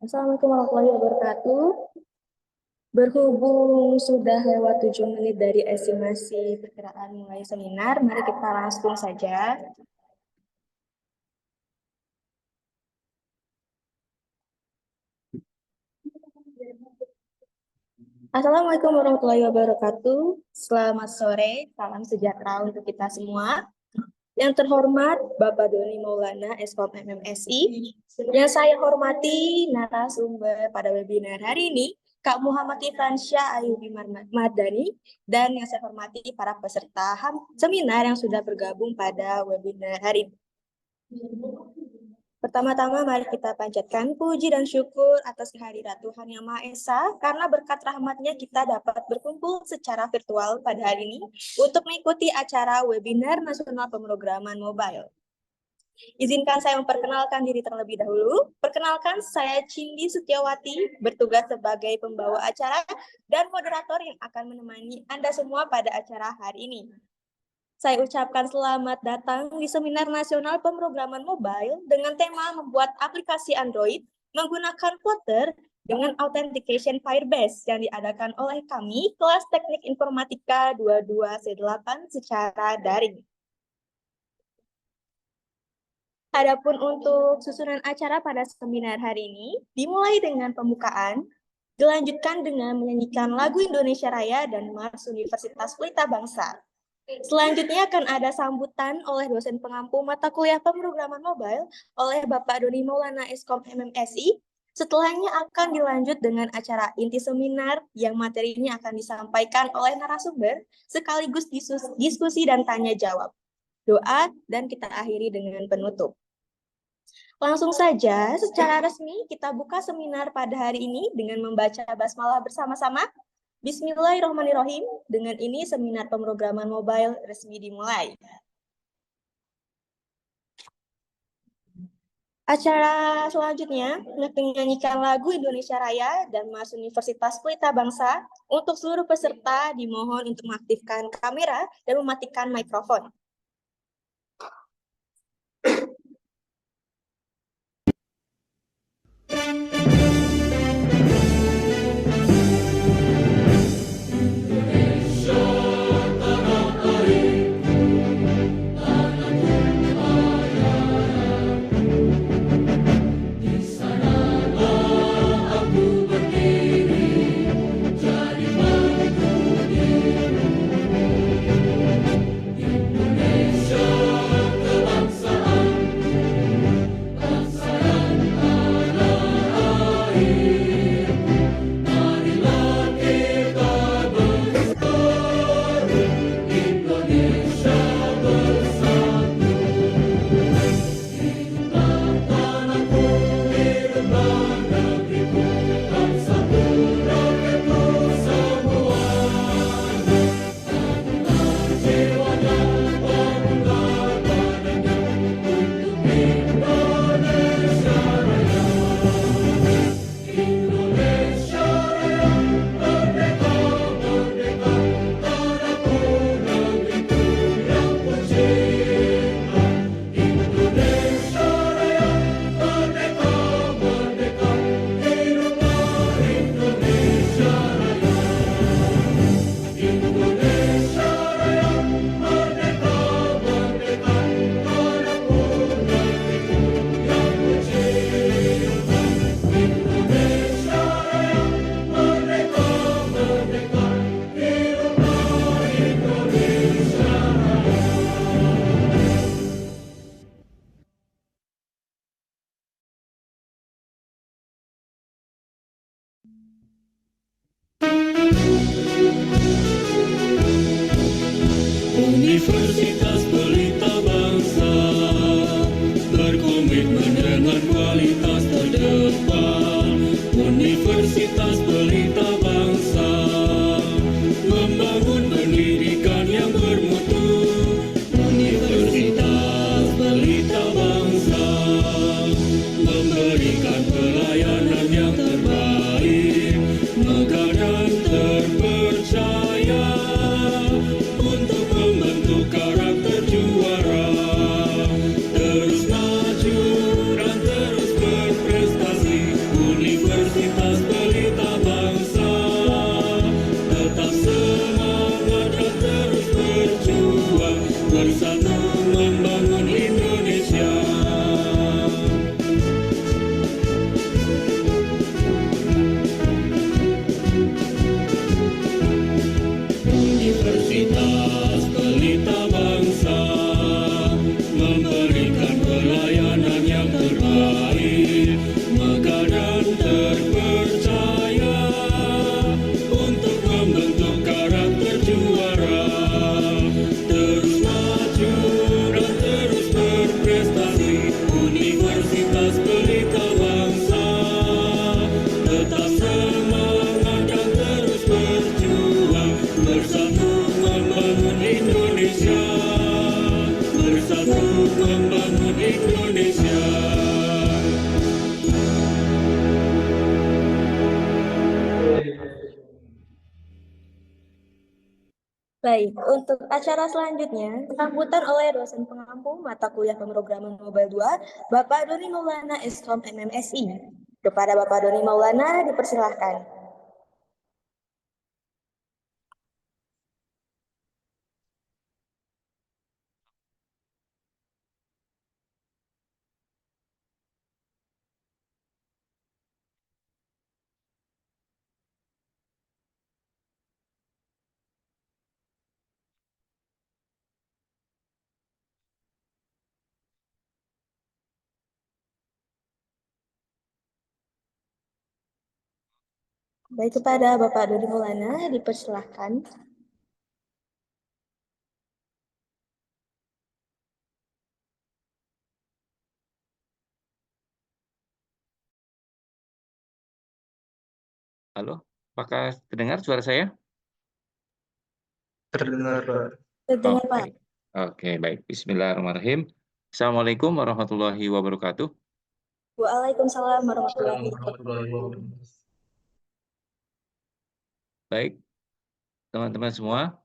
Assalamualaikum warahmatullahi wabarakatuh. Berhubung sudah lewat 7 menit dari estimasi perkiraan mulai seminar, mari kita langsung saja. Assalamualaikum warahmatullahi wabarakatuh. Selamat sore, salam sejahtera untuk kita semua. Yang terhormat Bapak Doni Maulana, Eskom MMSI. Yang saya hormati narasumber pada webinar hari ini, Kak Muhammad Ifransyah Ayubi Mardani, dan yang saya hormati para peserta seminar yang sudah bergabung pada webinar hari ini. Pertama-tama mari kita panjatkan puji dan syukur atas kehadiran Tuhan Yang Maha Esa, karena berkat rahmat-Nya kita dapat berkumpul secara virtual pada hari ini untuk mengikuti acara webinar nasional pemrograman mobile. Izinkan saya memperkenalkan diri terlebih dahulu. Perkenalkan, saya Cindy Setiawati, bertugas sebagai pembawa acara dan moderator yang akan menemani Anda semua pada acara hari ini. Saya ucapkan selamat datang di Seminar Nasional Pemrograman Mobile dengan tema membuat aplikasi Android menggunakan Flutter dengan Authentication Firebase yang diadakan oleh kami, kelas Teknik Informatika 22C8 secara daring. Adapun untuk susunan acara pada seminar hari ini, dimulai dengan pembukaan, dilanjutkan dengan menyanyikan lagu Indonesia Raya dan Mars Universitas Pelita Bangsa. Selanjutnya akan ada sambutan oleh dosen pengampu mata kuliah pemrograman mobile oleh Bapak Doni Maulana Eskom MMSI. Setelahnya akan dilanjut dengan acara inti seminar yang materinya akan disampaikan oleh narasumber sekaligus diskusi dan tanya jawab. Doa dan kita akhiri dengan penutup. Langsung saja, secara resmi kita buka seminar pada hari ini dengan membaca basmalah bersama-sama. Bismillahirrahmanirrahim. Dengan ini seminar pemrograman mobile resmi dimulai. Acara selanjutnya menyanyikan lagu Indonesia Raya dan Mars Universitas Pelita Bangsa. Untuk seluruh peserta dimohon untuk mengaktifkan kamera dan mematikan mikrofon. Baik, untuk acara selanjutnya, sambutan oleh dosen pengampu mata kuliah pemrograman Mobile 2, Bapak Doni Maulana Eskom MMSI. Kepada Bapak Doni Maulana, dipersilahkan. Baik, kepada Bapak Doni Maulana, dipersilahkan. Halo, apakah terdengar suara saya? Terdengar, Pak. Terdengar, Oke, Pak. oke, baik. Bismillahirrahmanirrahim. Assalamualaikum warahmatullahi wabarakatuh. Waalaikumsalam warahmatullahi Assalamualaikum warahmatullahi wabarakatuh. wabarakatuh. Baik, teman-teman semua.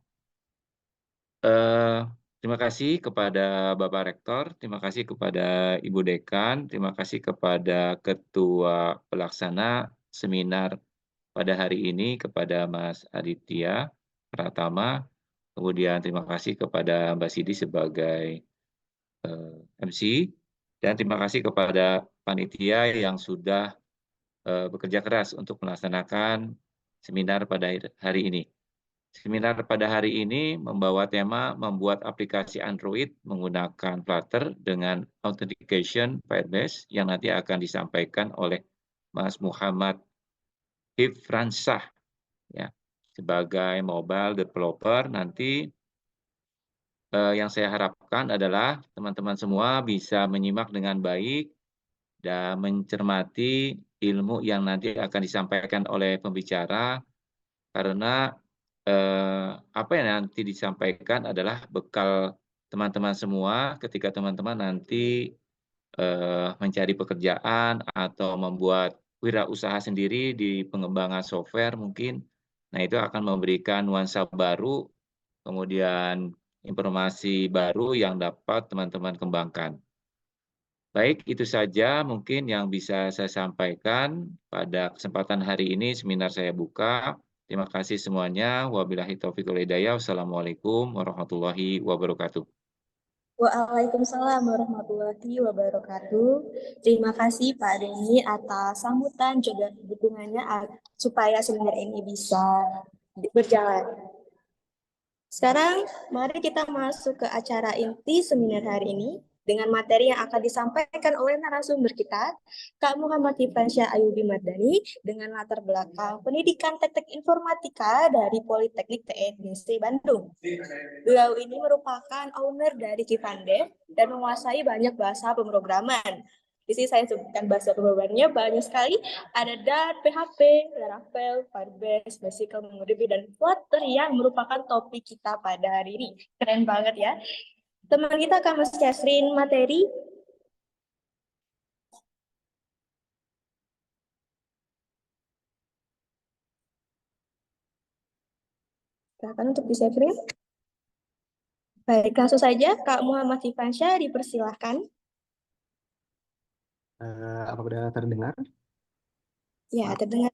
Eh, Terima kasih kepada Bapak Rektor, terima kasih kepada Ibu Dekan, terima kasih kepada Ketua Pelaksana seminar pada hari ini, kepada Mas Aditya Pratama, kemudian terima kasih kepada Mbak Sidi sebagai MC, dan terima kasih kepada panitia yang sudah bekerja keras untuk melaksanakan seminar pada hari ini. Seminar pada hari ini membawa tema membuat aplikasi Android menggunakan Flutter dengan authentication Firebase yang nanti akan disampaikan oleh Mas Muhammad Hifransyah ya, sebagai mobile developer. Nanti yang saya harapkan adalah teman-teman semua bisa menyimak dengan baik dan mencermati ilmu yang nanti akan disampaikan oleh pembicara, karena apa yang nanti disampaikan adalah bekal teman-teman semua ketika teman-teman nanti mencari pekerjaan atau membuat wirausaha sendiri di pengembangan software mungkin. Nah, itu akan memberikan nuansa baru, kemudian informasi baru yang dapat teman-teman kembangkan. Baik, itu saja mungkin yang bisa saya sampaikan pada kesempatan hari ini seminar saya buka. Terima kasih semuanya. Wabillahi taufiq wal hidayah. Wassalamualaikum warahmatullahi wabarakatuh. Waalaikumsalam warahmatullahi wabarakatuh. Terima kasih Pak Denny atas sambutan juga dukungannya supaya seminar ini bisa berjalan. Sekarang, mari kita masuk ke acara inti seminar hari ini dengan materi yang akan disampaikan oleh narasumber kita, Kak Muhammad Ifransyah Ayubi Mardani, dengan latar belakang pendidikan teknik informatika dari Politeknik TNBC Bandung. Beliau ini merupakan owner dari Kifande dan menguasai banyak bahasa pemrograman. Di sini saya sebutkan bahasa pemrogramannya banyak sekali. Ada Dart, PHP, Laravel, Firebase, Basic, MongoDB, dan Flutter yang merupakan topik kita pada hari ini. Keren banget ya. Teman kita akan men-sharing materi. Silakan untuk di-sharing. Baik, langsung saja Kak Muhammad Ifransyah dipersilahkan. Apa udah terdengar? Ya, terdengar.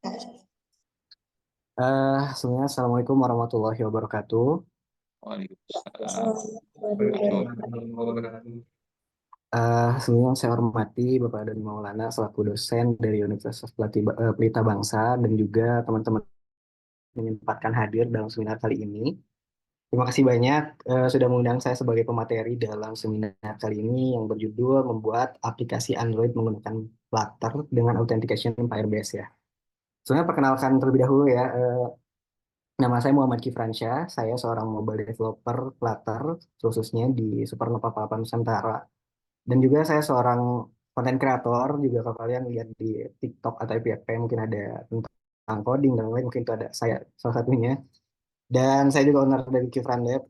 Semuanya, Assalamualaikum warahmatullahi wabarakatuh. Waalaikumsalam. Semuanya saya hormati Bapak Doni Maulana selaku dosen dari Universitas Pelita Bangsa dan juga teman-teman yang menyempatkan hadir dalam seminar kali ini. Terima kasih banyak sudah mengundang saya sebagai pemateri dalam seminar kali ini yang berjudul membuat aplikasi Android menggunakan Flutter dengan authentication Firebase ya. Sebenarnya perkenalkan terlebih dahulu ya. Nama saya Muhammad Kifransyah, saya seorang mobile developer Flutter, khususnya di Supernova Papan Nusantara. Dan juga saya seorang konten kreator, juga kalau kalian lihat di TikTok atau FYP mungkin ada tentang coding dan lain, mungkin itu ada saya salah satunya. Dan saya juga owner dari Kifrandev,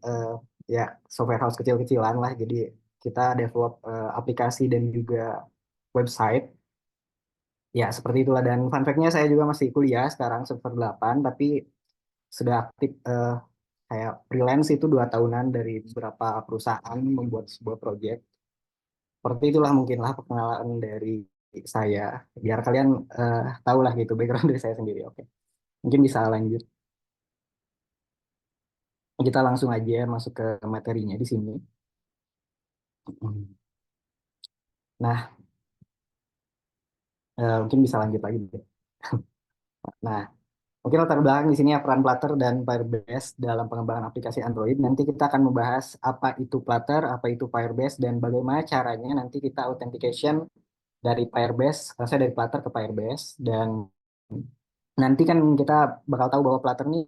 ya software house kecil-kecilan lah, jadi kita develop aplikasi dan juga website. Ya, seperti itulah. Dan fun fact-nya saya juga masih kuliah sekarang semester 8, tapi sudah aktif kayak freelance itu 2 tahunan dari beberapa perusahaan membuat sebuah project. Seperti itulah mungkinlah perkenalan dari saya, biar kalian tahu lah gitu background dari saya sendiri. Oke, mungkin bisa lanjut. Kita langsung aja masuk ke materinya di sini. Nah, mungkin bisa lanjut lagi deh. Nah, mungkin latar belakang di sini ya peran Flutter dan Firebase dalam pengembangan aplikasi Android. Nanti kita akan membahas apa itu Flutter, apa itu Firebase, dan bagaimana caranya nanti kita authentication dari Firebase, saya dari Flutter ke Firebase. Dan nanti kan kita bakal tahu bahwa Flutter ini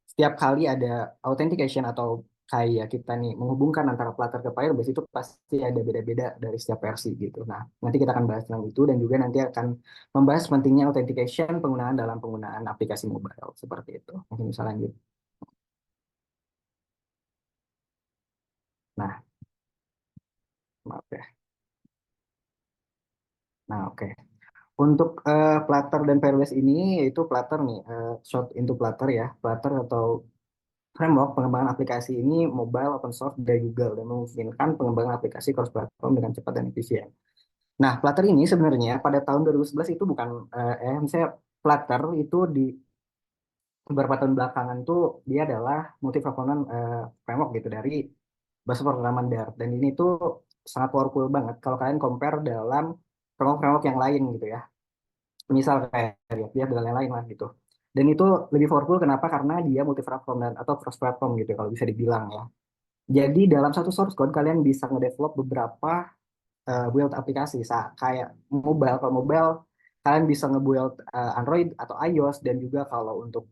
setiap kali ada authentication atau kayak kita nih menghubungkan antara Flutter ke Firebase itu pasti ada beda-beda dari setiap versi gitu. Nah, nanti kita akan bahas tentang itu dan juga nanti akan membahas pentingnya authentication penggunaan dalam penggunaan aplikasi mobile seperti itu. Mungkin bisa lanjut. Nah, maaf ya. Nah, oke. Untuk Flutter dan Firebase ini yaitu Flutter nih, short into Flutter ya. Flutter atau framework pengembangan aplikasi ini mobile open source dari Google dan memungkinkan pengembangan aplikasi cross platform dengan cepat dan efisien. Nah, Flutter ini sebenarnya pada tahun 2011 itu bukan misalnya Flutter itu di beberapa tahun belakangan tuh dia adalah multi-platform framework gitu dari bahasa pemrograman Dart, dan ini tuh sangat powerful banget kalau kalian compare dalam framework-framework yang lain gitu ya. Misal kayak React dan lain-lain lah gitu. Dan itu lebih powerful kenapa? Karena dia multi-platform dan atau cross-platform gitu kalau bisa dibilang ya. Jadi dalam satu source code kalian bisa ngedevelop beberapa build aplikasi kayak mobile. Kalau mobile kalian bisa ngebuild Android atau iOS, dan juga kalau untuk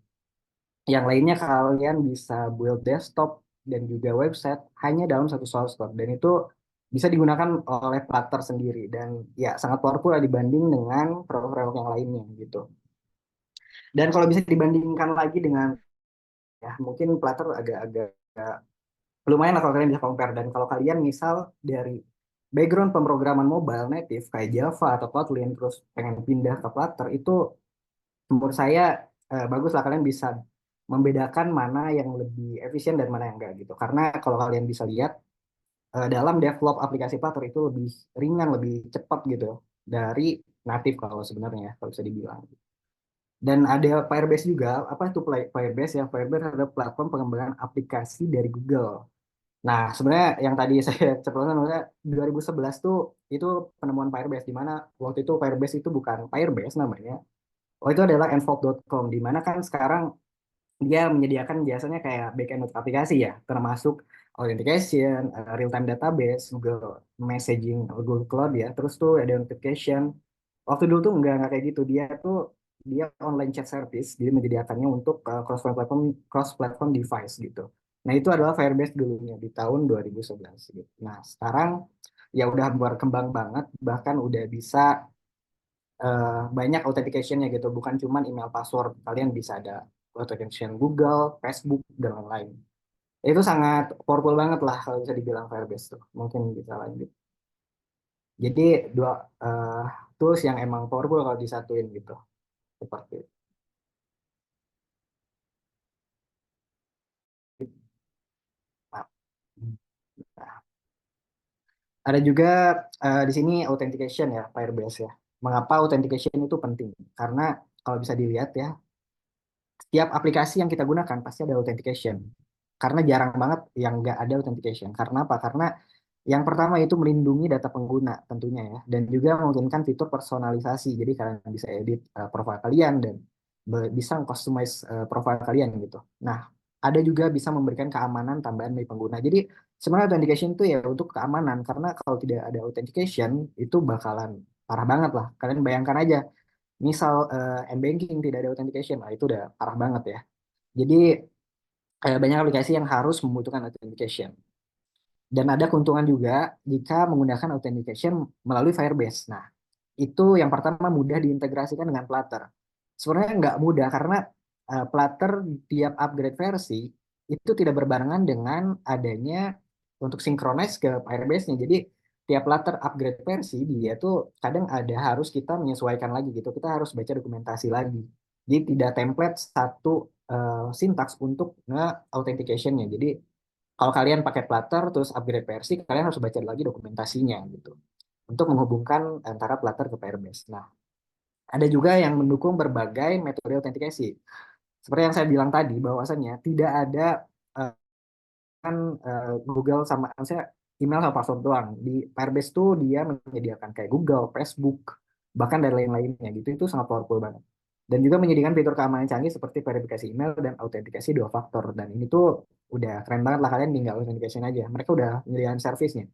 yang lainnya kalian bisa build desktop dan juga website hanya dalam satu source code, dan itu bisa digunakan oleh Flutter sendiri dan ya sangat powerful dibanding dengan framework yang lainnya gitu. Dan kalau bisa dibandingkan lagi dengan ya mungkin Flutter agak-agak lumayan lah kalau kalian bisa compare. Dan kalau kalian misal dari background pemrograman mobile native kayak Java atau Kotlin terus pengen pindah ke Flutter, itu menurut saya bagus lah kalian bisa membedakan mana yang lebih efisien dan mana yang enggak gitu. Karena kalau kalian bisa lihat dalam develop aplikasi Flutter itu lebih ringan, lebih cepat gitu dari native kalau sebenarnya ya, kalau bisa dibilang. Dan ada Firebase juga. Apa itu Firebase? Ya, Firebase adalah platform pengembangan aplikasi dari Google. Nah, sebenarnya yang tadi saya ceplosan maksudnya 2011 tuh itu penemuan Firebase, di mana waktu itu Firebase itu bukan Firebase namanya. Oh, itu adalah envault.com, di mana kan sekarang dia menyediakan jasanya kayak backend aplikasi ya, termasuk authentication, real-time database, Google Messaging, Google Cloud ya, terus tuh ada notification. Waktu dulu tuh enggak kayak gitu, dia online chat service, dia menyediakannya untuk cross platform device gitu. Nah, itu adalah Firebase dulunya di tahun 2011 gitu. Nah, sekarang ya udah berkembang banget, bahkan udah bisa banyak authentication-nya gitu, bukan cuma email password, kalian bisa ada authentication Google, Facebook, dan lain-lain. Itu sangat powerful banget lah kalau bisa dibilang Firebase tuh. Mungkin bisa lanjut. Jadi dua uh, tools yang emang powerful kalau disatuin gitu. Seperti itu. Nah, ada juga di sini authentication ya, Firebase ya. Mengapa authentication itu penting? Karena kalau bisa dilihat ya, setiap aplikasi yang kita gunakan pasti ada authentication. Karena jarang banget yang nggak ada authentication. Karena apa? Karena yang pertama itu melindungi data pengguna tentunya ya, dan juga memungkinkan fitur personalisasi. Jadi kalian bisa edit profil kalian dan bisa customize profil kalian gitu. Nah, ada juga bisa memberikan keamanan tambahan bagi pengguna. Jadi sebenarnya authentication itu ya untuk keamanan, karena kalau tidak ada authentication itu bakalan parah banget lah. Kalian bayangkan aja, misal m-banking tidak ada authentication, lah itu udah parah banget ya. Jadi banyak aplikasi yang harus membutuhkan authentication. Dan ada keuntungan juga jika menggunakan authentication melalui Firebase. Nah, itu yang pertama mudah diintegrasikan dengan Flutter. Sebenarnya nggak mudah karena Flutter tiap upgrade versi itu tidak berbarengan dengan adanya untuk synchronize ke Firebase-nya. Jadi tiap Flutter upgrade versi dia tuh kadang ada harus kita menyesuaikan lagi gitu. Kita harus baca dokumentasi lagi. Jadi tidak template satu sintaks untuk nge-authentication-nya. Jadi kalau kalian pakai Flutter terus upgrade versi, kalian harus baca lagi dokumentasinya gitu untuk menghubungkan antara Flutter ke Firebase. Nah, ada juga yang mendukung berbagai metode autentikasi. Seperti yang saya bilang tadi, bahwasannya tidak ada eh, kan Google sama saya email sama password doang. Di Firebase tuh dia menyediakan kayak Google, Facebook, bahkan dan lain-lainnya gitu. Itu sangat powerful banget. Dan juga menyediakan fitur keamanan canggih seperti verifikasi email dan autentikasi dua faktor. Dan ini tuh udah keren banget lah, kalian tinggal authentication aja. Mereka udah menyediakan service-nya.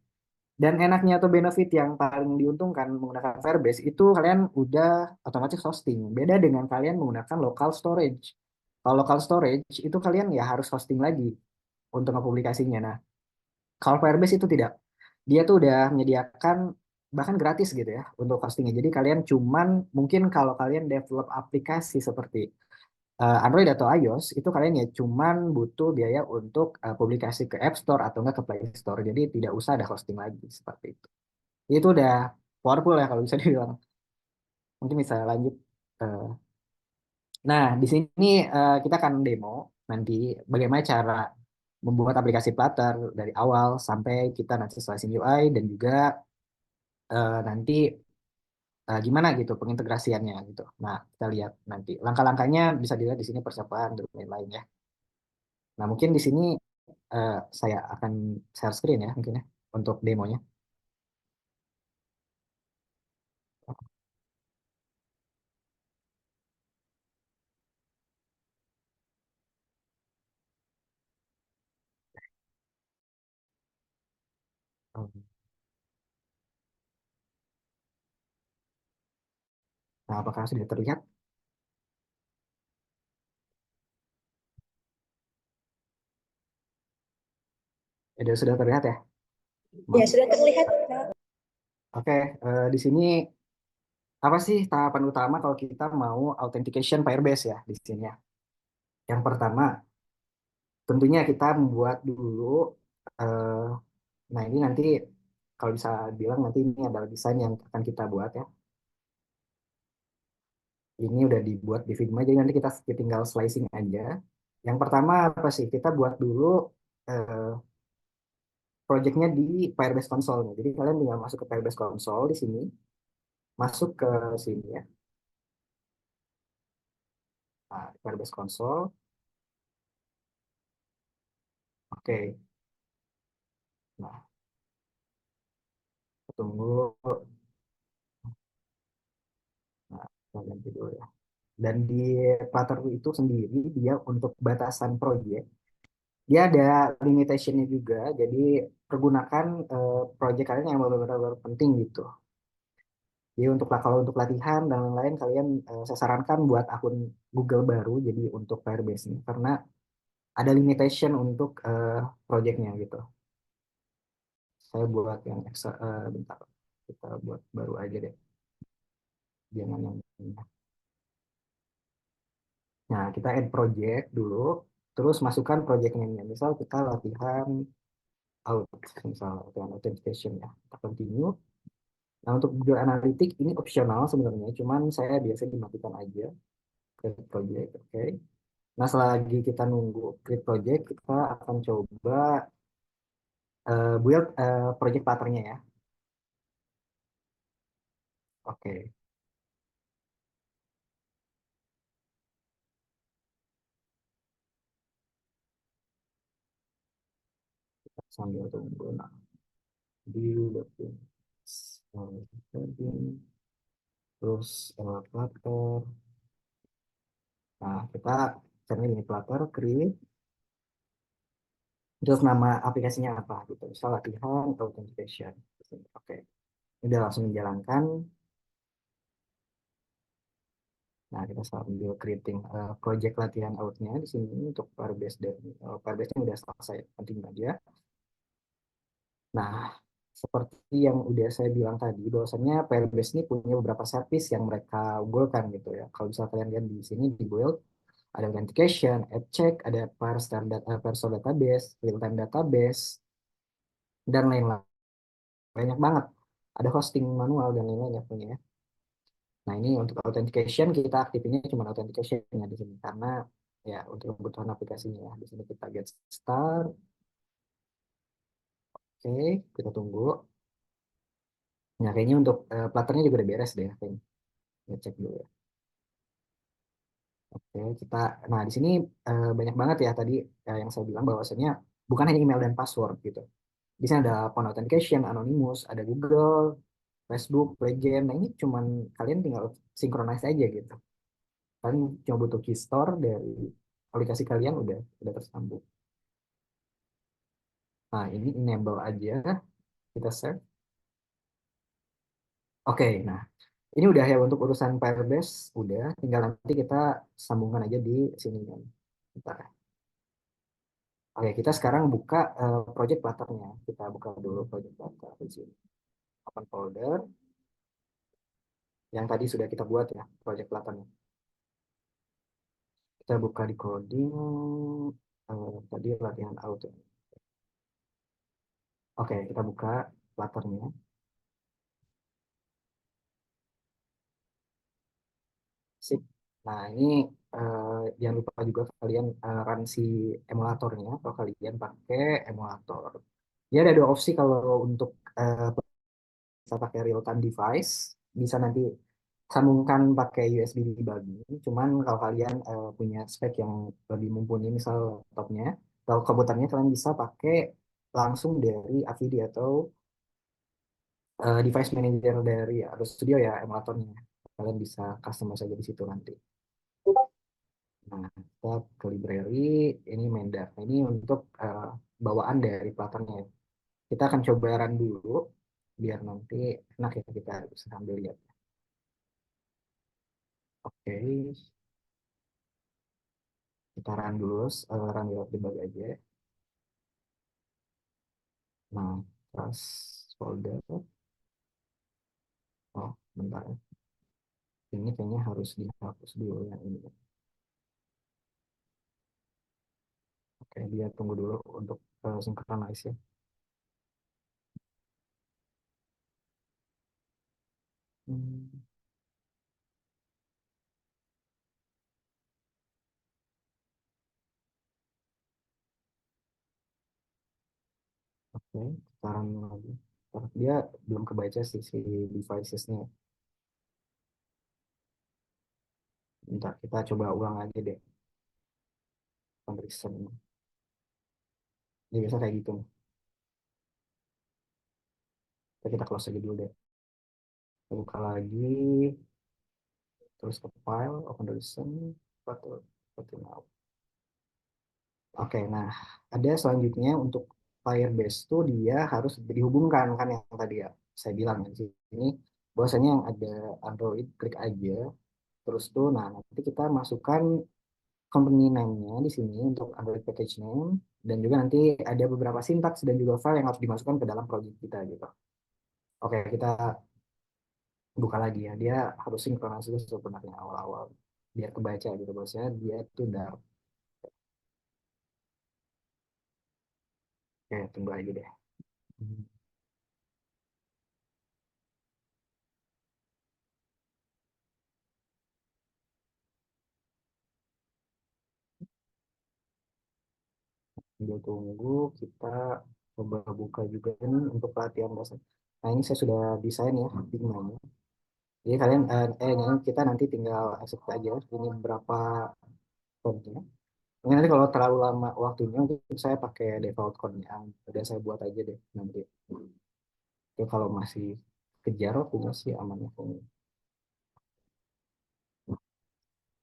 Dan enaknya atau benefit yang paling diuntungkan menggunakan Firebase itu kalian udah otomatis hosting. Beda dengan kalian menggunakan local storage. Kalau local storage itu kalian ya harus hosting lagi untuk ngepublikasinya. Nah, kalau Firebase itu tidak. Dia tuh udah menyediakan bahkan gratis gitu ya untuk hostingnya. Jadi kalian cuman mungkin kalau kalian develop aplikasi seperti Android atau iOS itu kalian ya cuman butuh biaya untuk publikasi ke App Store atau enggak ke Play Store. Jadi tidak usah ada hosting lagi seperti itu. Itu udah powerful ya kalau bisa dibilang. Mungkin bisa lanjut. eh, Nah, di sini kita akan demo nanti bagaimana cara membuat aplikasi Flutter dari awal sampai kita nanti slicing UI dan juga nanti gimana gitu pengintegrasiannya gitu. Nah, kita lihat nanti langkah-langkahnya bisa dilihat di sini persiapan dan lain-lain ya. Nah, mungkin di sini saya akan share screen ya mungkin ya untuk demonya. Nah, apakah sudah terlihat? Sudah terlihat ya? Ya, sudah terlihat. Oke, di sini apa sih tahapan utama kalau kita mau authentication Firebase ya di sini ya. Yang pertama, tentunya kita membuat dulu, eh, nah ini nanti kalau bisa bilang nanti ini adalah desain yang akan kita buat ya. Ini udah dibuat di Figma, jadi nanti kita tinggal slicing aja. Yang pertama apa sih? Kita buat dulu eh, projectnya di Firebase Console-nya. Jadi kalian tinggal masuk ke Firebase Console di sini, masuk ke sini ya. Nah, di Firebase Console. Oke. Nah, tunggu. Nah, kita ganti dulu ya. Dan di Flutter itu sendiri dia untuk batasan project dia ada limitation-nya juga. Jadi pergunakan project kalian yang benar-benar penting gitu. Jadi kalau untuk latihan dan lain-lain kalian saya sarankan buat akun Google baru jadi untuk Firebase ini karena ada limitation untuk projectnya gitu. Saya buat yang extra, bentar kita buat baru aja deh. Jangan yang ini. Nah, kita add project dulu, terus masukkan projectnya. Misal kita latihan out, misal latihan authentication ya. Kita continue. Nah, untuk Google Analytics ini opsional sebenarnya, cuman saya biasa dimatikan aja. Create project, oke. Nah, selagi kita nunggu create project, kita akan coba build project patternnya ya. Oke, kita sambil tunggu. Nah, di terus Flutter. Nah, kita caranya ini Flutter, create, terus nama aplikasinya apa gitu. Misal latihan authentication. Oke, udah langsung dijalankan. Nah, kita sambil creating project latihan outnya di sini untuk Firebase dan Firebase-nya udah selesai, penting aja. Nah, seperti yang udah saya bilang tadi, bahwasannya Firebase ini punya beberapa service yang mereka unggulkan gitu ya. Kalau bisa kalian lihat di sini di build, ada authentication, app check, ada parser database, real time database, dan lain-lain. Banyak banget. Ada hosting manual dan lain-lain ya punya ya. Nah, ini untuk authentication kita aktifnya cuma authentication ya di sini karena ya untuk kebutuhan aplikasinya ya. Di sini kita get start. Oke, kita tunggu. Nah, kayaknya untuk platformnya juga udah beres deh. Kayaknya. Kita cek dulu ya. Oke, nah di sini banyak banget ya tadi yang saya bilang bahwasanya bukan hanya email dan password gitu. Di sini ada phone authentication, anonymous, ada Google, Facebook, Legend. Nah, ini cuman kalian tinggal synchronize aja gitu. Kalian cuma butuh key store dari aplikasi kalian udah tersambung. Nah, ini enable aja, kita save. Oke, nah ini udah ya untuk urusan Firebase, udah. Tinggal nanti kita sambungkan aja di sini kan. Bentar. Oke, kita sekarang buka project platformnya. Kita buka dulu project platform di sini. Open folder yang tadi sudah kita buat ya, project platformnya. Kita buka di coding, tadi latihan auto. Oke, kita buka platformnya. Sip. Nah, ini jangan lupa juga kalian run si emulatornya kalau kalian pakai emulator. Ya ada dua opsi kalau untuk bisa pakai real time device, bisa nanti sambungkan pakai USB debugging. Cuman kalau kalian punya spek yang lebih mumpuni, misal laptopnya, kalau komputernya kalian bisa pakai langsung dari AVD atau device manager dari Adobe Studio ya emulatornya. Kalian bisa customize aja di situ nanti. Nah, kita ke library, ini Menda. Nah, ini untuk bawaan dari platformnya. Kita akan coba run dulu, biar nanti enak ya kita bisa sambil lihat. Oke, kita run dulu, run without debug aja. Nah, terus folder. Oh, bentar ya. Ini kayaknya harus dihapus dulu yang ini. Oke, dia tunggu dulu untuk synchronize ya. Hmm, Oke, sekarang lagi. Dia belum kebaca sih si devices-nya. Bentar, kita coba ulang aja deh. Pemeriksaan. Ini biasa kayak gitu. Kita close aja dulu deh. Kita buka lagi. Terus ke file, open the recent. Foto now. Oke, nah ada selanjutnya untuk Firebase tuh dia harus dihubungkan kan yang tadi ya saya bilang ya, di sini bahwasanya yang ada Android klik aja terus tuh nah nanti kita masukkan company name-nya di sini untuk Android package name dan juga nanti ada beberapa sintaks dan juga file yang harus dimasukkan ke dalam project kita gitu. Oke, kita buka lagi ya. Dia harus sinkronis dulu sebenarnya awal-awal biar kebaca gitu bahwasanya dia itu udah. Oke, tunggu aja deh. Hmm. Sambil tunggu, kita coba buka juga nih untuk pelatihan dasar. Nah, ini saya sudah desain ya Figma-nya. Jadi kalian, ini kita nanti tinggal execute aja. Ini berapa code-nya. Ini nanti kalau terlalu lama waktunya, mungkin saya pakai default code-nya. Udah saya buat aja deh nanti. Itu kalau masih kejar waktunya sih amannya.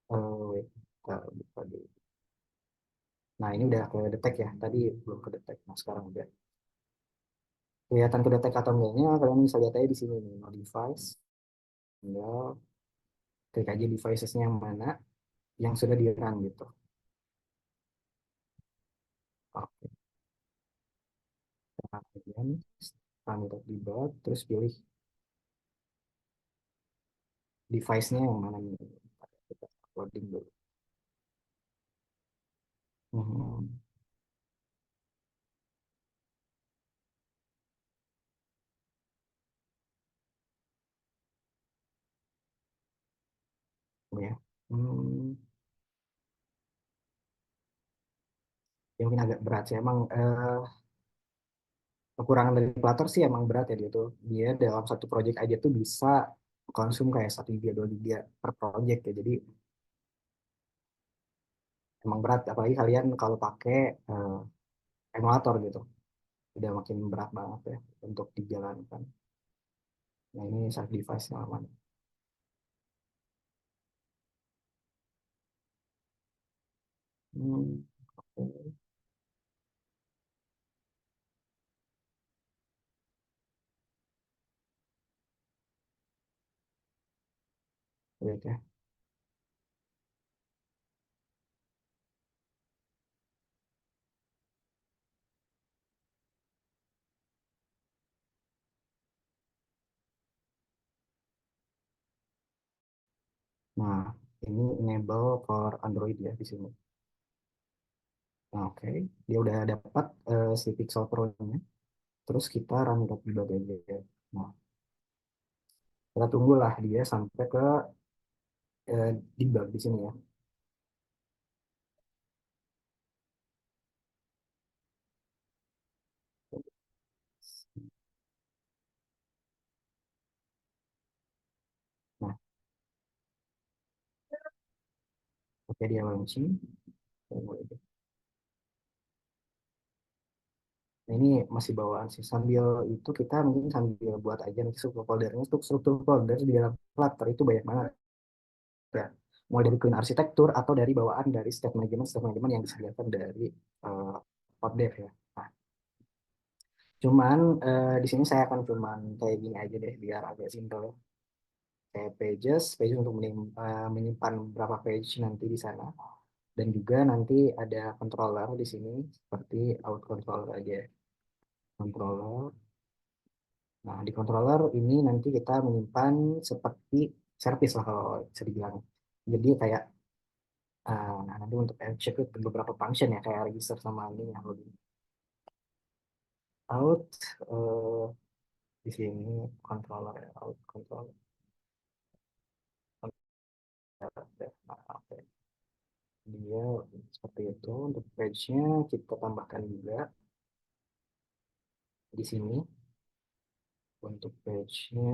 Wait, kita buka dulu. Nah, ini udah ke detect ya. Tadi belum ke detect. Nah, sekarang udah. Kelihatan ke detect atau enggaknya, kalian bisa lihat aja di sini nih, no device. Tinggal klik aja devices-nya yang mana yang sudah di run gitu. Oke, kemudian run untuk debug, terus pilih device-nya yang mana nih. Kita loading dulu. Hmm. Hmm, ya mungkin agak berat sih. Emang kekurangan dari Flutter sih emang berat ya dia tuh. Dia dalam satu project aja tuh bisa konsum kayak 1 GB 2 GB per project ya. Jadi emang berat. Apalagi kalian kalau pakai emulator gitu. Udah makin berat banget ya untuk dijalankan. Nah ini side device yang aman. Hmm, oke. Oke, oke. Nah, ini enable for Android ya di sini. Nah, oke, dia udah dapat si Pixel Pro-nya. Terus kita run.debug aja. Nah, kita tunggulah dia sampai ke debug di sini ya. Nah, oke dia launching. Nah, ini masih bawaan sih. Sambil itu kita mungkin sambil buat aja nanti struktur foldernya. Untuk struktur folder di dalam Flutter itu banyak banget ya. Mulai dari clean arsitektur atau dari bawaan dari step management yang disediakan dari uh, Poddev ya. Nah, cuman di sini saya akan cuman kayak gini aja deh biar agak simple ya. Kayak pages untuk menyimpan berapa page nanti di sana. Dan juga nanti ada controller di sini seperti out controller aja. Controller. Nah, di controller ini nanti kita menyimpan seperti service lah kalau bisa dibilang. Jadi kayak nah, nanti untuk check beberapa function ya kayak register sama ini ya login. Out di sini controller ya, out controller. Nah, oke. Dia seperti itu untuk page-nya kita tambahkan juga di sini untuk page-nya.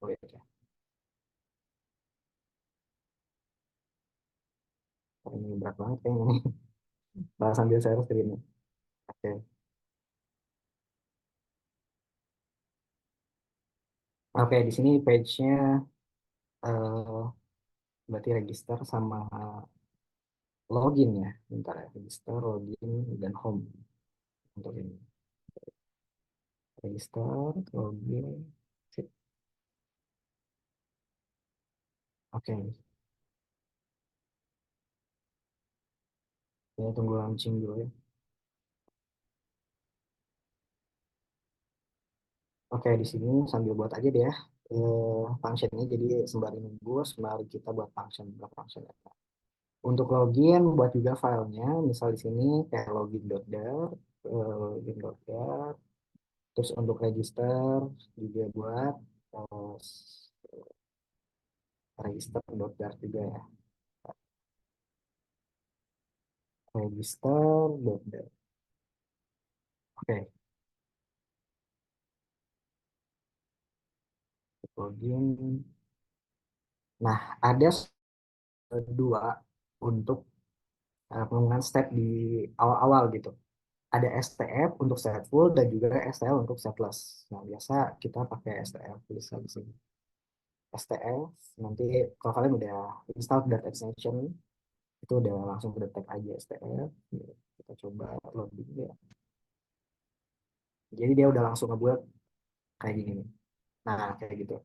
Oh ya, ini berat banget kayaknya nih. Bahas sambil saya screen. Oke. Oke, di sini page-nya eh, berarti register sama login ya. Bentar ya, register, login, dan home untuk ini. Register, login, sip. Oke, ya tunggu launching dulu ya. Oke, di sini sambil buat aja deh ya functionnya. Jadi sembari nunggu, sembari kita buat function, berapa function ya. Untuk login, buat juga filenya. Misal di sini kayak login.dar, login.dar. Terus untuk register juga buat eh, register.dar juga ya. Register.dar. Oke, login. Nah, ada dua untuk pengumuman step di awal-awal gitu. Ada STF untuk stateful dan juga STL untuk stateless. Nah, biasa kita pakai STF bisa di sini. STF nanti kalau kalian udah install Dart extension itu udah langsung kedetek aja STF. Kita coba loading ya. Jadi dia udah langsung ngebuat kayak gini nih. Nah, kayak gitu.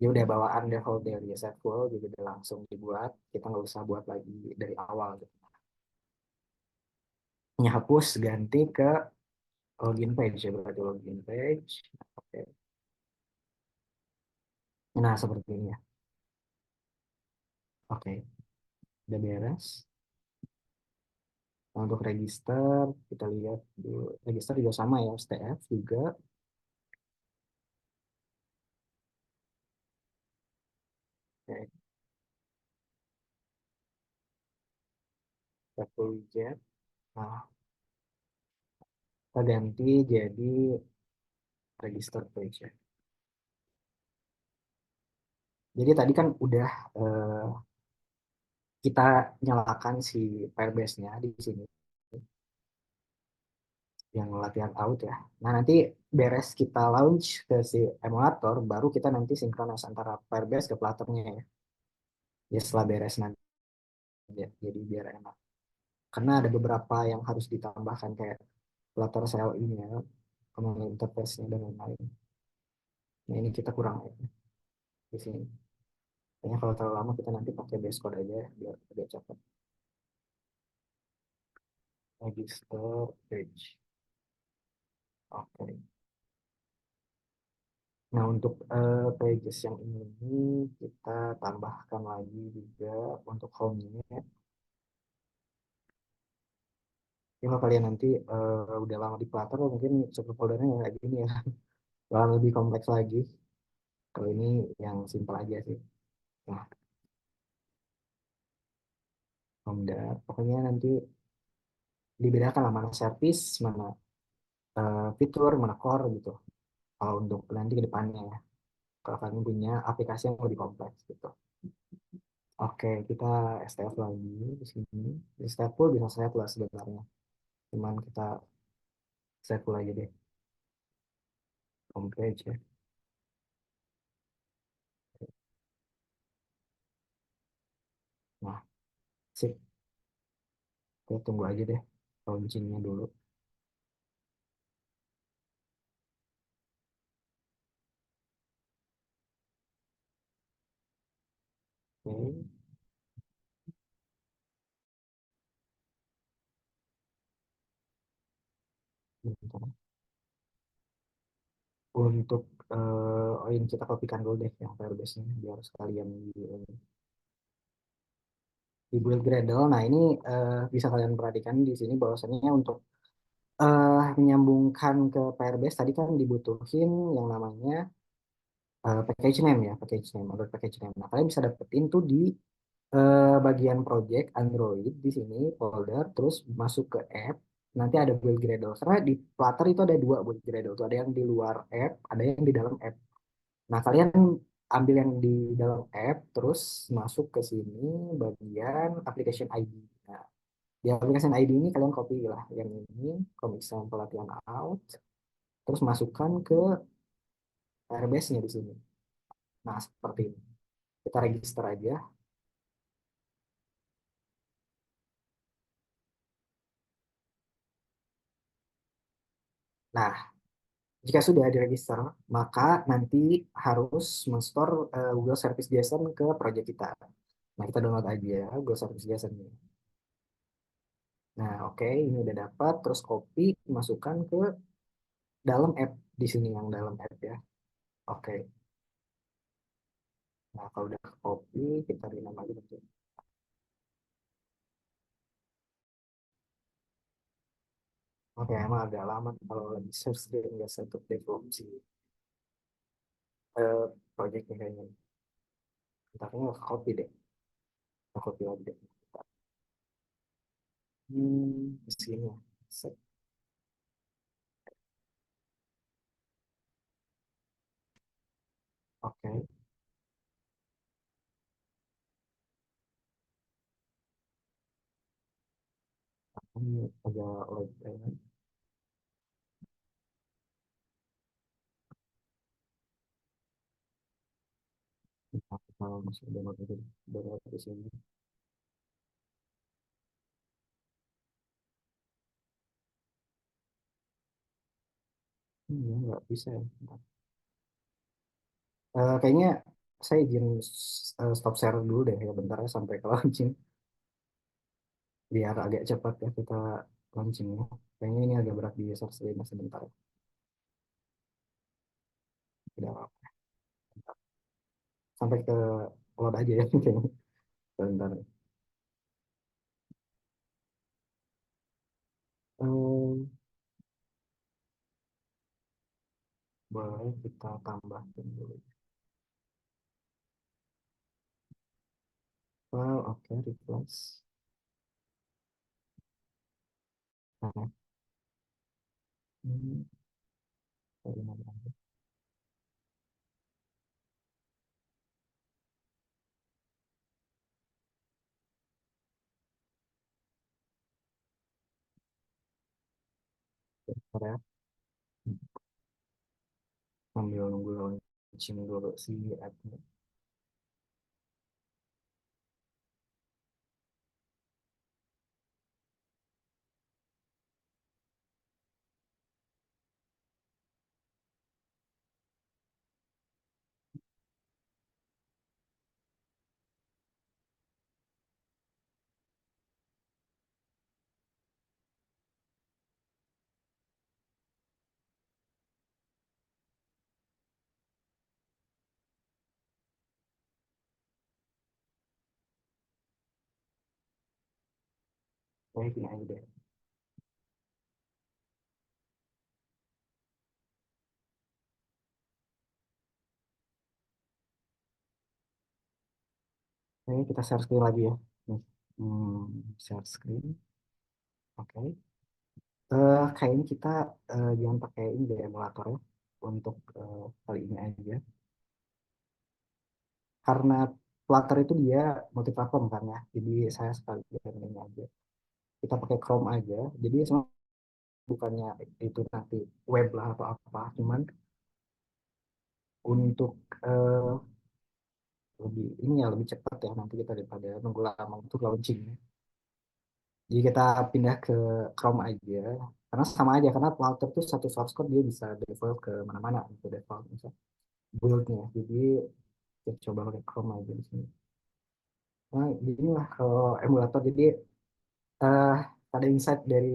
Dia udah bawaan default dari stateful jadi udah langsung dibuat. Kita nggak usah buat lagi dari awal gitu. Hapus ganti ke login page ya berarti login page. Oke. Nah, seperti ini ya. Oke, udah beres. Nah, untuk register, kita lihat dulu. Register juga sama ya, STF juga. Oke. stateful widget. Nah, kita ganti jadi register page ya. Jadi tadi kan udah kita nyalakan si Firebase-nya di sini yang latihan out ya. Nah, nanti beres kita launch ke si emulator, baru kita nanti sinkronis antara Firebase ke Flutter-nya ya. Ya setelah beres nanti ya, jadi biar enak. Karena ada beberapa yang harus ditambahkan kayak Flutter CLI-nya, kemudian interface-nya dan lain-lain. Nah, ini kita kurang ya di sini. Kayaknya kalau terlalu lama kita nanti pakai base code aja ya, biar agak cepat. Register page. Oke. Nah, untuk pages yang ini kita tambahkan lagi juga untuk home-nya. Jadi kalau kalian nanti udah lama di Flutter, mungkin satu foldernya kayak gini ya. Kalau lebih kompleks lagi. Kalau ini yang simpel aja sih. Nah, pokoknya nanti dibedakan lah mana service, mana fitur, mana core gitu. Kalau untuk nanti ke depannya ya. Kalau kalian punya aplikasi yang lebih kompleks gitu. Oke, kita STF lagi di sini. Di stateful bisa set lah sebenarnya. Cuman kita stateful aja deh. Home page ya. Nah, sip. Kita tunggu aja deh launchingnya dulu. Oke, bentar. Untuk oh ini kita kopikan dulu deh yang Firebase-nya biar sekalian di build Gradle. Nah, ini bisa kalian perhatikan di sini bahwasannya untuk menyambungkan ke Firebase tadi kan dibutuhin yang namanya package name ya, package name atau package name. Nah, kalian bisa dapetin tuh di bagian project Android di sini folder, terus masuk ke app, nanti ada build Gradle. Karena di Flutter itu ada dua build Gradle, tuh ada yang di luar app, ada yang di dalam app. Nah, kalian ambil yang di dalam app, terus masuk ke sini bagian application ID. Nah, di application ID ini kalian copy lah yang ini, commit sample latihan out, terus masukkan ke Firebase-nya di sini. Nah, seperti ini. Kita register aja. Nah, jika sudah diregister, maka nanti harus men-store Google Service JSON ke project kita. Nah, kita download aja Google Service JSON-nya. Nah, oke, ini udah dapat. Terus copy, masukkan ke dalam app di sini yang dalam app ya. Oke. Nah, kalau udah copy, kita rename lagi bentuk. Oke, emang agak lama kalau lagi search dia nggak satu develop si projectnya kayaknya. Ntar nggak copy deh. Nggak copy lagi deh. Di sini ya. Set. Oke. Ini agak lag ya. Kalau masih download di sini. Ya, nggak bisa ya. Bentar. Kayaknya saya izin stop share dulu deh ya bentar ya sampai ke launching biar agak cepat ya kita launchingnya. Kayaknya ini agak berat di user screen sebentar. Tidak apa. Sampai ke load aja ya kayaknya. Bentar. Hmm, boleh kita tambahkan dulu. Oh, oke, replace. Nah, hmm, bagaimana? Bentar ya, sambil nunggu launching dulu si app-nya. Kayak gini aja deh. Oke, kita share screen lagi ya. Nih, share screen. Oke. Kayaknya kita jangan pakai ini deh emulator ya untuk kali ini aja. Karena Flutter itu dia multiplatform kan ya. Jadi saya sekali ini aja. Kita pakai Chrome aja. Jadi bukannya itu nanti web lah atau apa. Cuman untuk eh, lebih ini ya lebih cepat ya nanti kita daripada nunggu lama untuk launching. Jadi kita pindah ke Chrome aja. Karena sama aja karena Flutter itu satu source code dia bisa default ke mana-mana untuk default misalnya build-nya. Jadi kita coba pakai Chrome aja di sini. Nah, gini lah kalau emulator. Jadi eh ada insight dari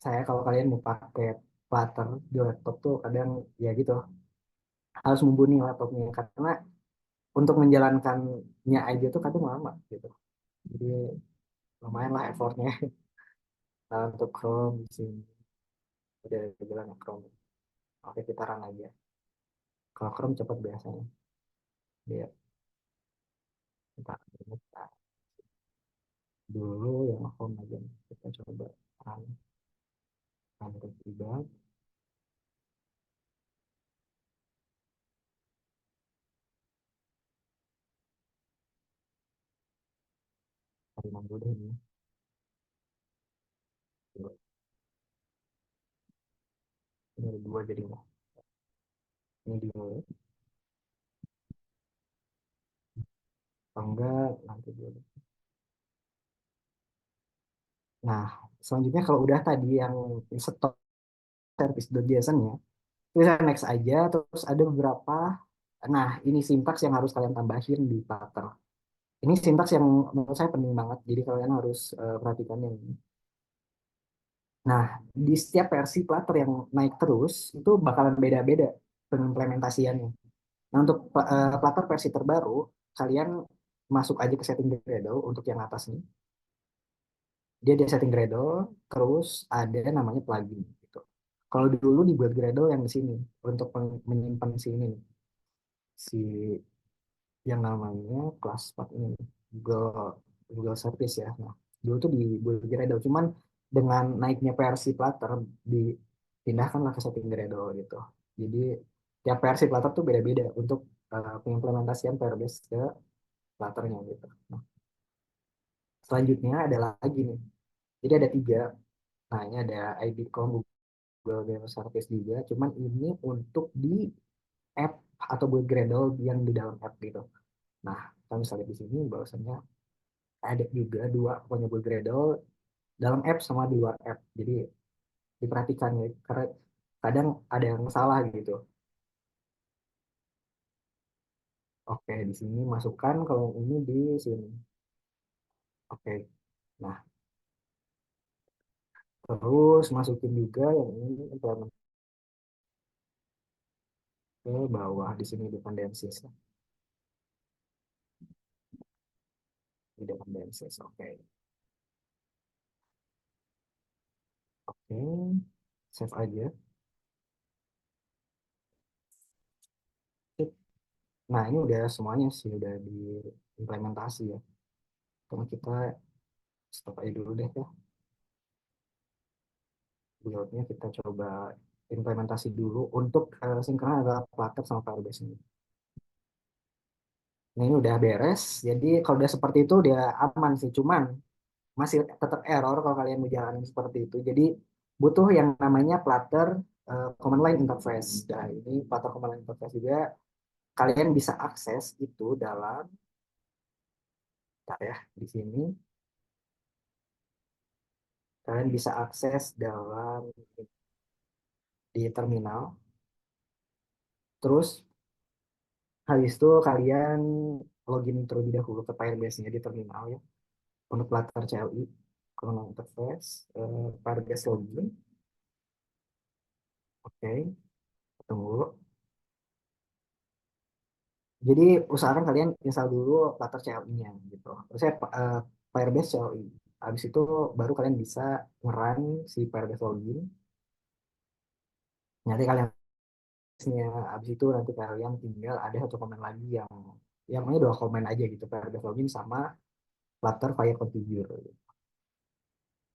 saya kalau kalian mau pakai Flutter di laptop tuh kadang ya gitu harus mumpuni laptopnya karena untuk menjalankannya aja tuh kadang lama gitu. Jadi lumayan lah effortnya. Nah, untuk Chrome di sini udah jalan Chrome. Oke kita run aja. Kalau Chrome cepat biasanya. Dia kita buka dulu yang home aja. Kita coba run tiba. Cari dulu deh ini. Ini ada dua jadinya. Ini dulu. Kalau enggak nanti dulu. Nah, selanjutnya kalau udah tadi yang stop service.json-nya, bisa next aja. Terus ada beberapa, nah ini sintaks yang harus kalian tambahin di Flutter. Ini sintaks yang menurut saya penting banget, jadi kalian harus perhatikan yang ini. Nah, di setiap versi Flutter yang naik terus, itu bakalan beda-beda pengimplementasiannya. Nah, untuk Flutter versi terbaru, kalian masuk aja ke setting Gradle untuk yang atas nih. Dia di setting Gradle, terus ada namanya plugin gitu. Kalau dulu dibuat Gradle yang di sini untuk menyimpan si ini, si yang namanya kelas 4 ini, Google Google Service ya. Nah, dulu tuh dibuat Gradle, cuman dengan naiknya versi Flutter dipindahkanlah ke setting Gradle gitu. Jadi tiap versi Flutter tuh beda-beda untuk pengimplementasian Firebase ke Flutter-nya gitu. Nah, selanjutnya ada lagi nih. Jadi ada tiga. Nah, ini ada IBCom Google Game Service juga. Cuman ini untuk di app atau buat Gradle yang di dalam app gitu. Nah, kita misalnya di sini bahwasannya ada juga dua pokoknya buat Gradle dalam app sama di luar app. Jadi diperhatikan ya, karena kadang ada yang salah gitu. Oke, di sini masukkan kalau ini di sini. Oke, nah terus masukin juga yang ini implement ke bawah di sini dependencies. Di dependencies, oke. Oke, save aja. Nah, ini udah semuanya sih, udah diimplementasi ya. Karena kita stop aja dulu deh ya. buildnya kita coba implementasi dulu untuk sinkron antara Flutter sama Firebase ini. Nah, ini udah beres. Jadi kalau udah seperti itu dia aman sih. Cuman masih tetap error kalau kalian mau jalanin seperti itu. Jadi butuh yang namanya Flutter command line interface. Nah, ini Flutter command line interface juga kalian bisa akses itu dalam, bentar ya, di sini kalian bisa akses dalam di terminal. Terus habis itu kalian login terlebih dahulu ke Firebase-nya di terminal ya. Untuk Flutter CLI, command interface, Firebase login. Oke, tunggu. Jadi usahakan kalian install dulu Flutter CLI-nya gitu. Terus saya Firebase CLI. Habis itu baru kalian bisa nge-run si Firebase login. Nanti kalian habis itu nanti kalian tinggal ada satu komen lagi yang ini dua komen aja gitu, Firebase login sama Flutter Fire Configure.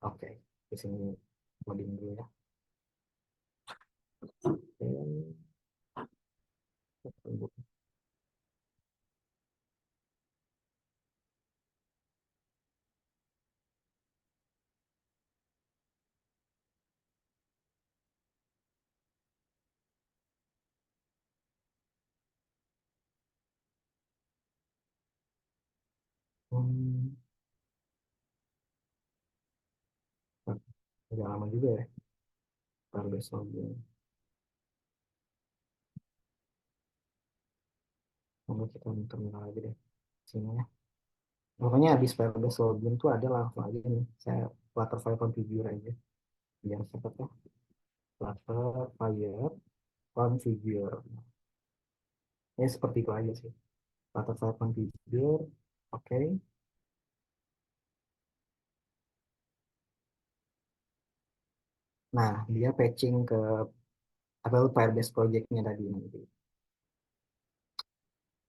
Oke, di sini loading dulu ya. Oke, tunggu. Hmm, agak lama juga ya Firebase login. Mungkin kita terminal lagi deh sini ya. Pokoknya habis Firebase login tuh ada langsung aja nih. Saya Flutter Fire Configure aja. Biar cepet ya. Flutter Fire Configure. Ya seperti itu aja sih. Flutter Fire Configure. Oke. Nah, dia patching ke apa Firebase project-nya tadi nanti.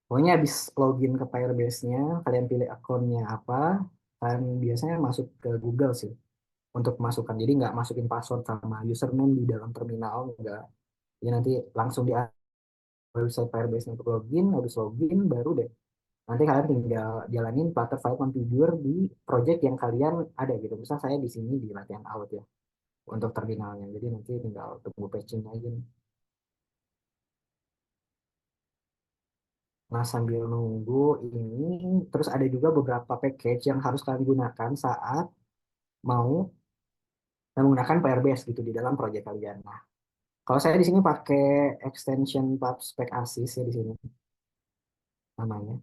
Pokoknya habis login ke Firebase-nya, kalian pilih akunnya apa, kan biasanya masuk ke Google sih untuk masukkan. Jadi nggak masukin password sama username di dalam terminal, nggak. Ya nanti langsung di website Firebase untuk login, habis login baru deh. Nanti kalian tinggal jalanin Flutter File Configure di project yang kalian ada gitu. Misal saya di sini di latihan out ya untuk terminalnya. Jadi nanti tinggal tunggu patching aja nih. Nah, sambil nunggu ini, terus ada juga beberapa package yang harus kalian gunakan saat mau menggunakan Firebase gitu di dalam project kalian. Nah, kalau saya di sini pakai extension PubSpec Assist ya di sini namanya.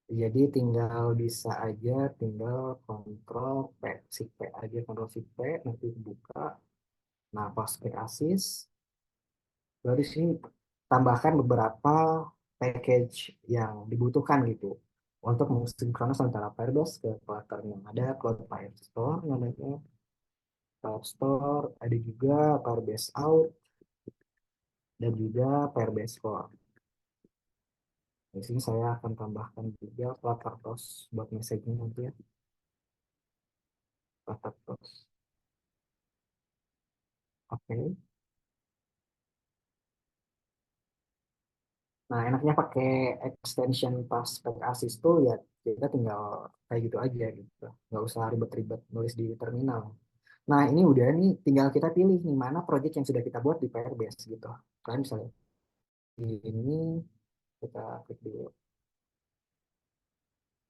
Jadi tinggal bisa aja, tinggal kontrol P, si P aja, kontrol si P, nanti buka. Nah, PubSpec Assist, lalu di sini tambahkan beberapa package yang dibutuhkan gitu untuk mensinkronis antara Firebase ke Flutter yang ada Cloud Firestore namanya, Firestore, ada juga Firebase Out dan juga Firebase Core. Di sini saya akan tambahkan juga Flutter Toast buat messaging nanti ya, Flutter Toast. Oke. Nah, enaknya pakai extension Paspec Assist tuh ya kita tinggal kayak gitu aja gitu. Nggak usah ribet-ribet nulis di terminal. Nah, ini udah nih, tinggal kita pilih nih mana project yang sudah kita buat di Firebase gitu. Kalian misalnya di ini kita klik di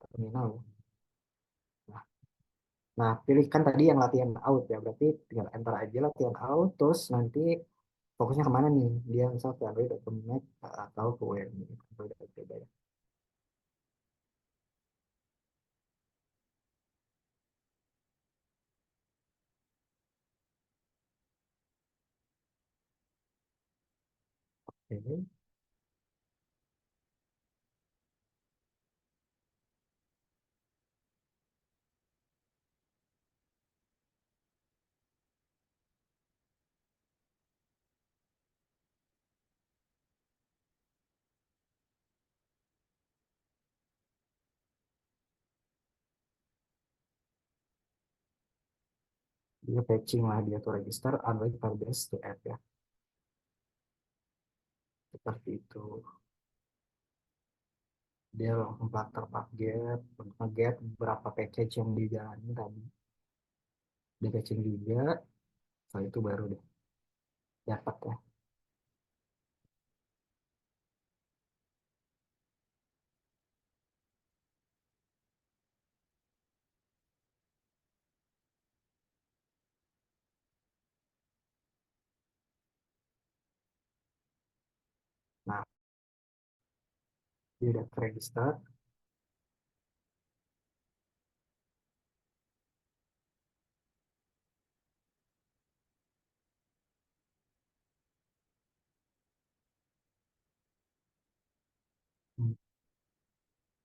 terminal. Nah, nah, pilihkan tadi yang latihan out ya, berarti tinggal enter aja latihan out, terus nanti fokusnya kemana nih? Dia misal ke Android atau Mac atau ke web. Android atau web. Oke. Dia patching lah, dia tuh register Android Firebase to app ya, seperti itu. Dia langsung Flutter get untuk nge-get beberapa package yang dijalani tadi. Dia patching juga, setelah itu baru deh dapat ya. Nah, dia udah register.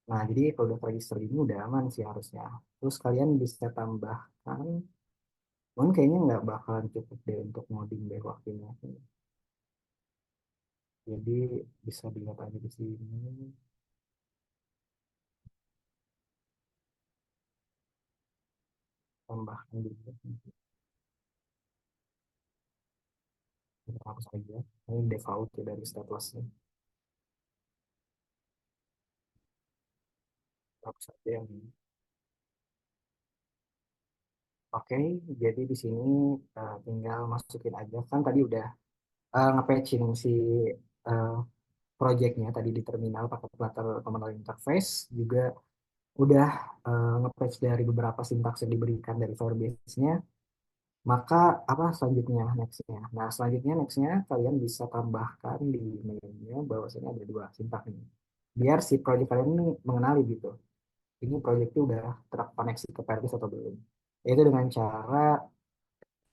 Nah, jadi kalau udah register ini udah aman sih harusnya. Terus kalian bisa tambahkan, mungkin kayaknya nggak bakalan cukup deh untuk ngoding deh waktunya. Jadi bisa dilihat aja di sini, tambahkan juga. Kita hapus aja. Ini default ya dari statelessnya. Hapus aja yang ini. Oke, jadi di sini tinggal masukin aja. Kan tadi udah nge-patching si uh, projectnya tadi di terminal pakai Flutter Command Interface. Juga udah nge-patch dari beberapa sintaks yang diberikan dari Firebase-nya. Maka apa selanjutnya nextnya? Nah selanjutnya nextnya kalian bisa tambahkan di menu bahwasanya ada dua sintak ini. Biar si project kalian ini mengenali gitu. Ini projectnya udah terkoneksi ke Firebase atau belum. Yaitu dengan cara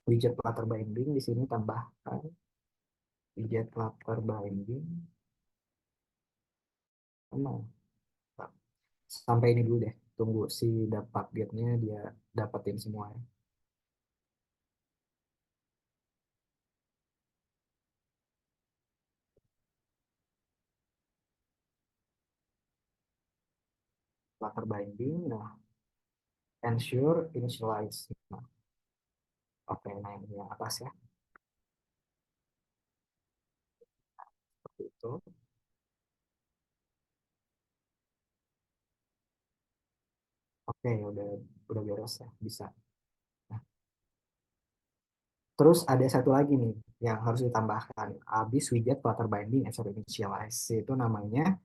widget Flutter binding di sini tambahkan widget Flutter binding. Emang sampai ini dulu deh. Tunggu si dapat getnya dia dapetin semua. Flutter binding. Nah, ensure initialize. Nah, oke, nah ini yang atas ya. Seperti itu. Oke, udah beres ya, bisa. Nah, terus ada satu lagi nih yang harus ditambahkan. Habis widget Flutter binding ensure initialize itu namanya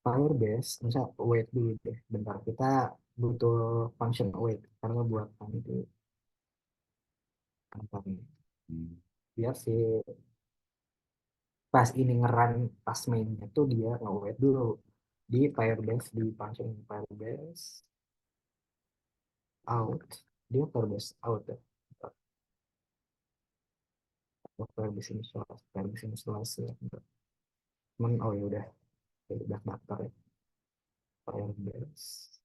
Firebase. Misal wait dulu deh, bentar kita butuh function wait karena buat itu bentar nih. Biar si pas ini ngeran pas mainnya tuh dia nge-wait dulu di Firebase di function Firebase out, dia Firebase out ya. Firebase initialize, Firebase initialize ya. Cuman oh ya udah daftar ya Firebase.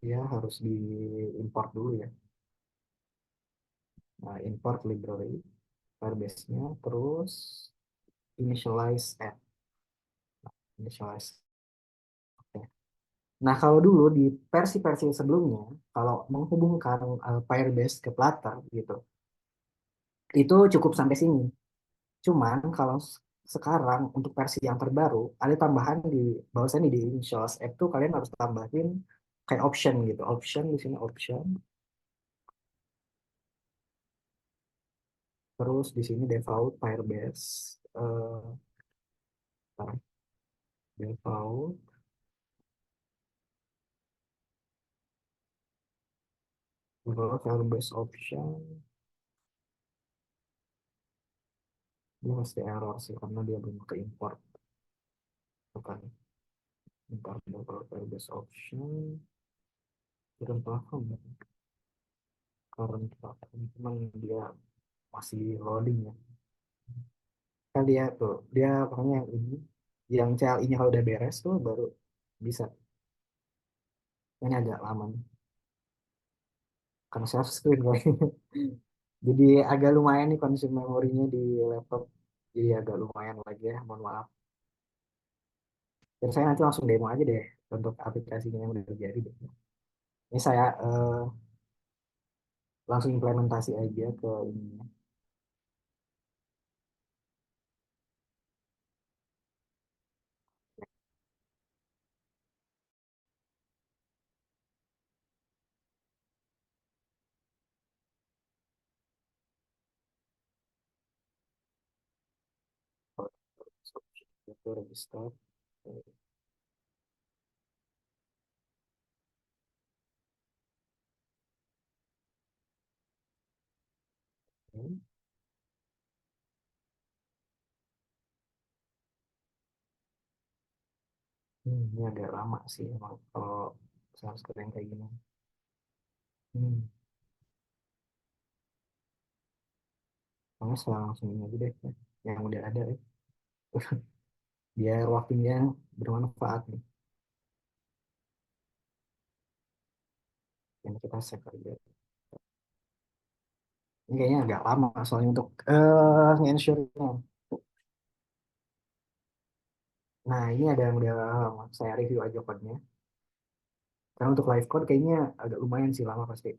Dia harus diimport dulu ya. Nah, import library Firebase-nya, terus initialize add, initialize. Oke. Nah, kalau dulu di versi-versi sebelumnya, kalau menghubungkan Firebase ke Flutter gitu, itu cukup sampai sini. Cuman kalau sekarang untuk versi yang terbaru, ada tambahan di bahwasannya di initialize app tuh kalian harus tambahin kayak option gitu. Option di sini option. Terus di sini default Firebase default default Firebase option. Dia pasti error sih karena dia belum ke import bukan import default Firebase option kurang paham ya. Current platform cuman dia masih loading ya. Kan dia tuh dia pokoknya yang ini yang CLI-nya kalau udah beres tuh baru bisa. Ini agak lama nih karena share screen kayaknya. Jadi agak lumayan nih konsum memorinya di laptop. Jadi agak lumayan lagi ya, mohon maaf. Dan saya nanti langsung demo aja deh untuk aplikasinya yang udah jadi deh. Ini saya langsung implementasi aja ke ini. Itu register. Ini agak lama sih emang kalau harus keren kayak gini. Hmm. Makanya sekarang langsung ini aja deh yang udah ada ya. Biar waktunya bermanfaat nih. Yang kita save aja. Ini kayaknya agak lama soalnya untuk nge-ensure-nya. Nah, ini ada yang udah saya review aja code-nya. Karena untuk live code kayaknya agak lumayan sih lama pasti.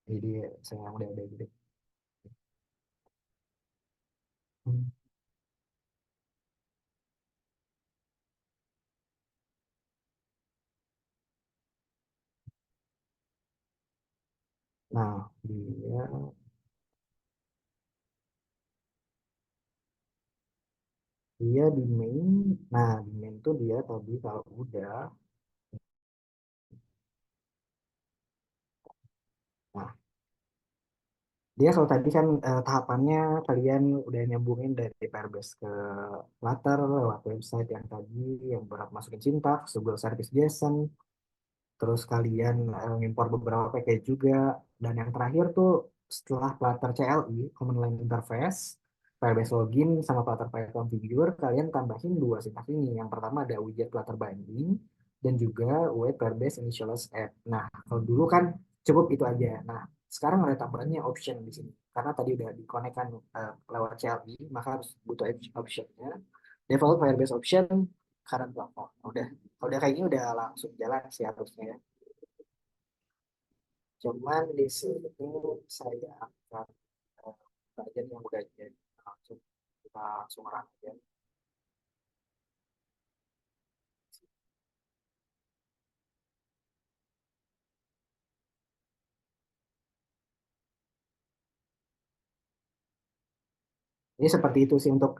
Jadi saya udah ada gitu. Hmm. Nah, dia di main. Nah, di main tuh dia tadi kalau udah. Nah, dia kalau tadi kan tahapannya kalian udah nyambungin dari Firebase ke Flutter lewat website yang tadi yang berat masukin sintaks, Google Service JSON, terus kalian import beberapa package juga, dan yang terakhir tuh setelah Flutter CLI Command Line Interface, Firebase Login sama Flutter File Configure, kalian tambahin dua sintaks ini. Yang pertama ada widget Flutter Binding dan juga web Firebase Initialize App. Nah, kalau dulu kan cukup itu aja. Nah, sekarang ada tambahannya option di sini karena tadi udah dikonekkan lewat CLI, maka harus butuh optionnya. Default Firebase option current platform. Kalau udah kayak gini udah langsung jalan sih harusnya ya. Cuman di sini saya akan bagian yang udah jadi langsung kita langsung run aja. Ini seperti itu sih untuk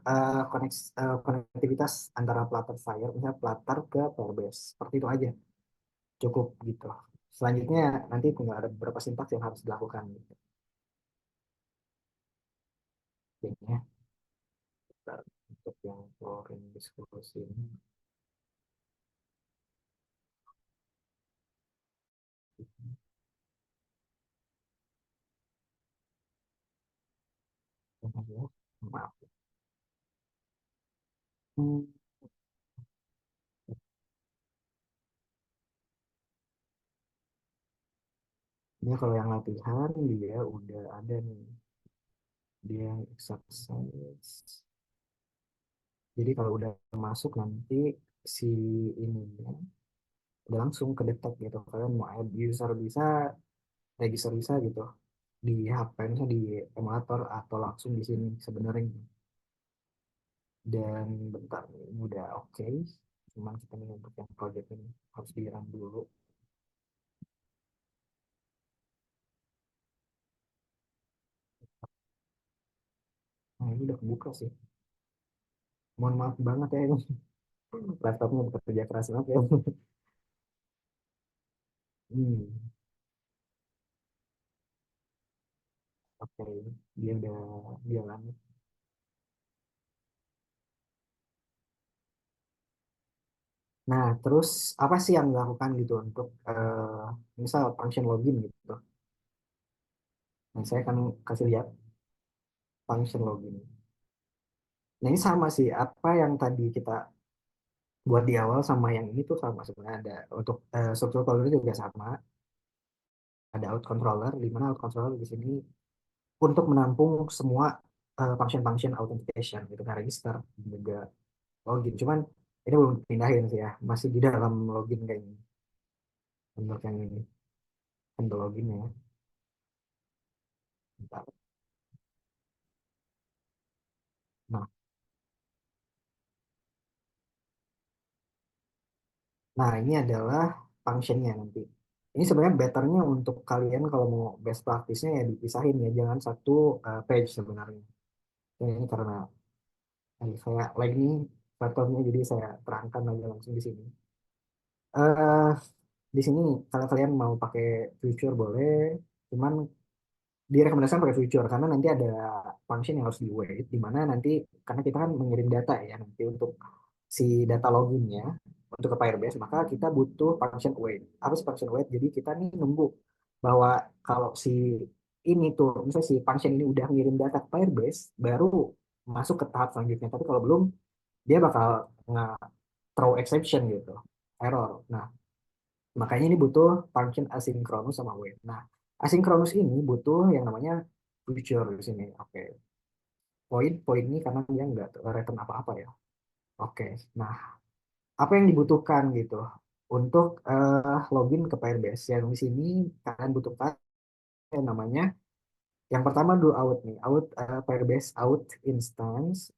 konektivitas antara Flutter Fire, misalnya Flutter ke Firebase. Seperti itu aja, cukup gitu. Selanjutnya nanti tinggal ada beberapa sintaks yang harus dilakukan gitu. Jadinya untuk yang foreign diskusi ini. Maaf. Hmm. Ini kalau yang latihan dia udah ada nih. Dia yang exercise. Jadi kalau udah masuk nanti si ininya udah langsung ke detect gitu. Kalian mau add user bisa, register bisa gitu di HP misalnya di emulator atau langsung di sini sebenarnya. Dan bentar ini udah oke. Cuman kita nih untuk yang project ini harus di run dulu. Nah ini udah kebuka sih. Mohon maaf banget ya ini. Laptopnya bekerja keras banget ya. Hmm, oke, dia udah jalan. Nah, terus apa sih yang dilakukan gitu untuk misal function login gitu. Nah, saya akan kasih lihat function login. Nah, ini sama sih apa yang tadi kita buat di awal sama yang ini tuh sama sebenarnya ada untuk struktur controller juga sama. Ada out controller di mana out controller di sini untuk menampung semua function-function authentication gitu kan register dan juga login. Cuman ini belum pindahin sih ya, masih di dalam login kayaknya untuk yang ini handle loginnya. Bentar. Nah, nah ini adalah functionnya nanti. Ini sebenarnya betternya untuk kalian kalau mau best practice-nya ya dipisahin ya, jangan satu page sebenarnya. Ya, ini karena saya like nih platformnya, jadi saya terangkan aja langsung di sini. eh di sini kalau kalian mau pakai future boleh, cuman direkomendasikan pakai future karena nanti ada function yang harus di wait, di mana nanti karena kita kan mengirim data ya nanti untuk si data loginnya untuk ke Firebase, maka kita butuh function wait. Apa sih function wait? Jadi kita nih nunggu bahwa kalau si ini tuh misalnya si function ini udah ngirim data ke Firebase baru masuk ke tahap selanjutnya. Tapi kalau belum dia bakal nge-throw exception gitu, error. Nah, makanya ini butuh function asynchronous sama wait. Nah, asynchronous ini butuh yang namanya future di sini. Oke. Poin ini karena dia nggak return apa-apa ya. Oke. Nah, apa yang dibutuhkan gitu untuk login ke Firebase? Yang di sini kalian butuhkan yang namanya yang pertama do out nih, out Firebase out instance.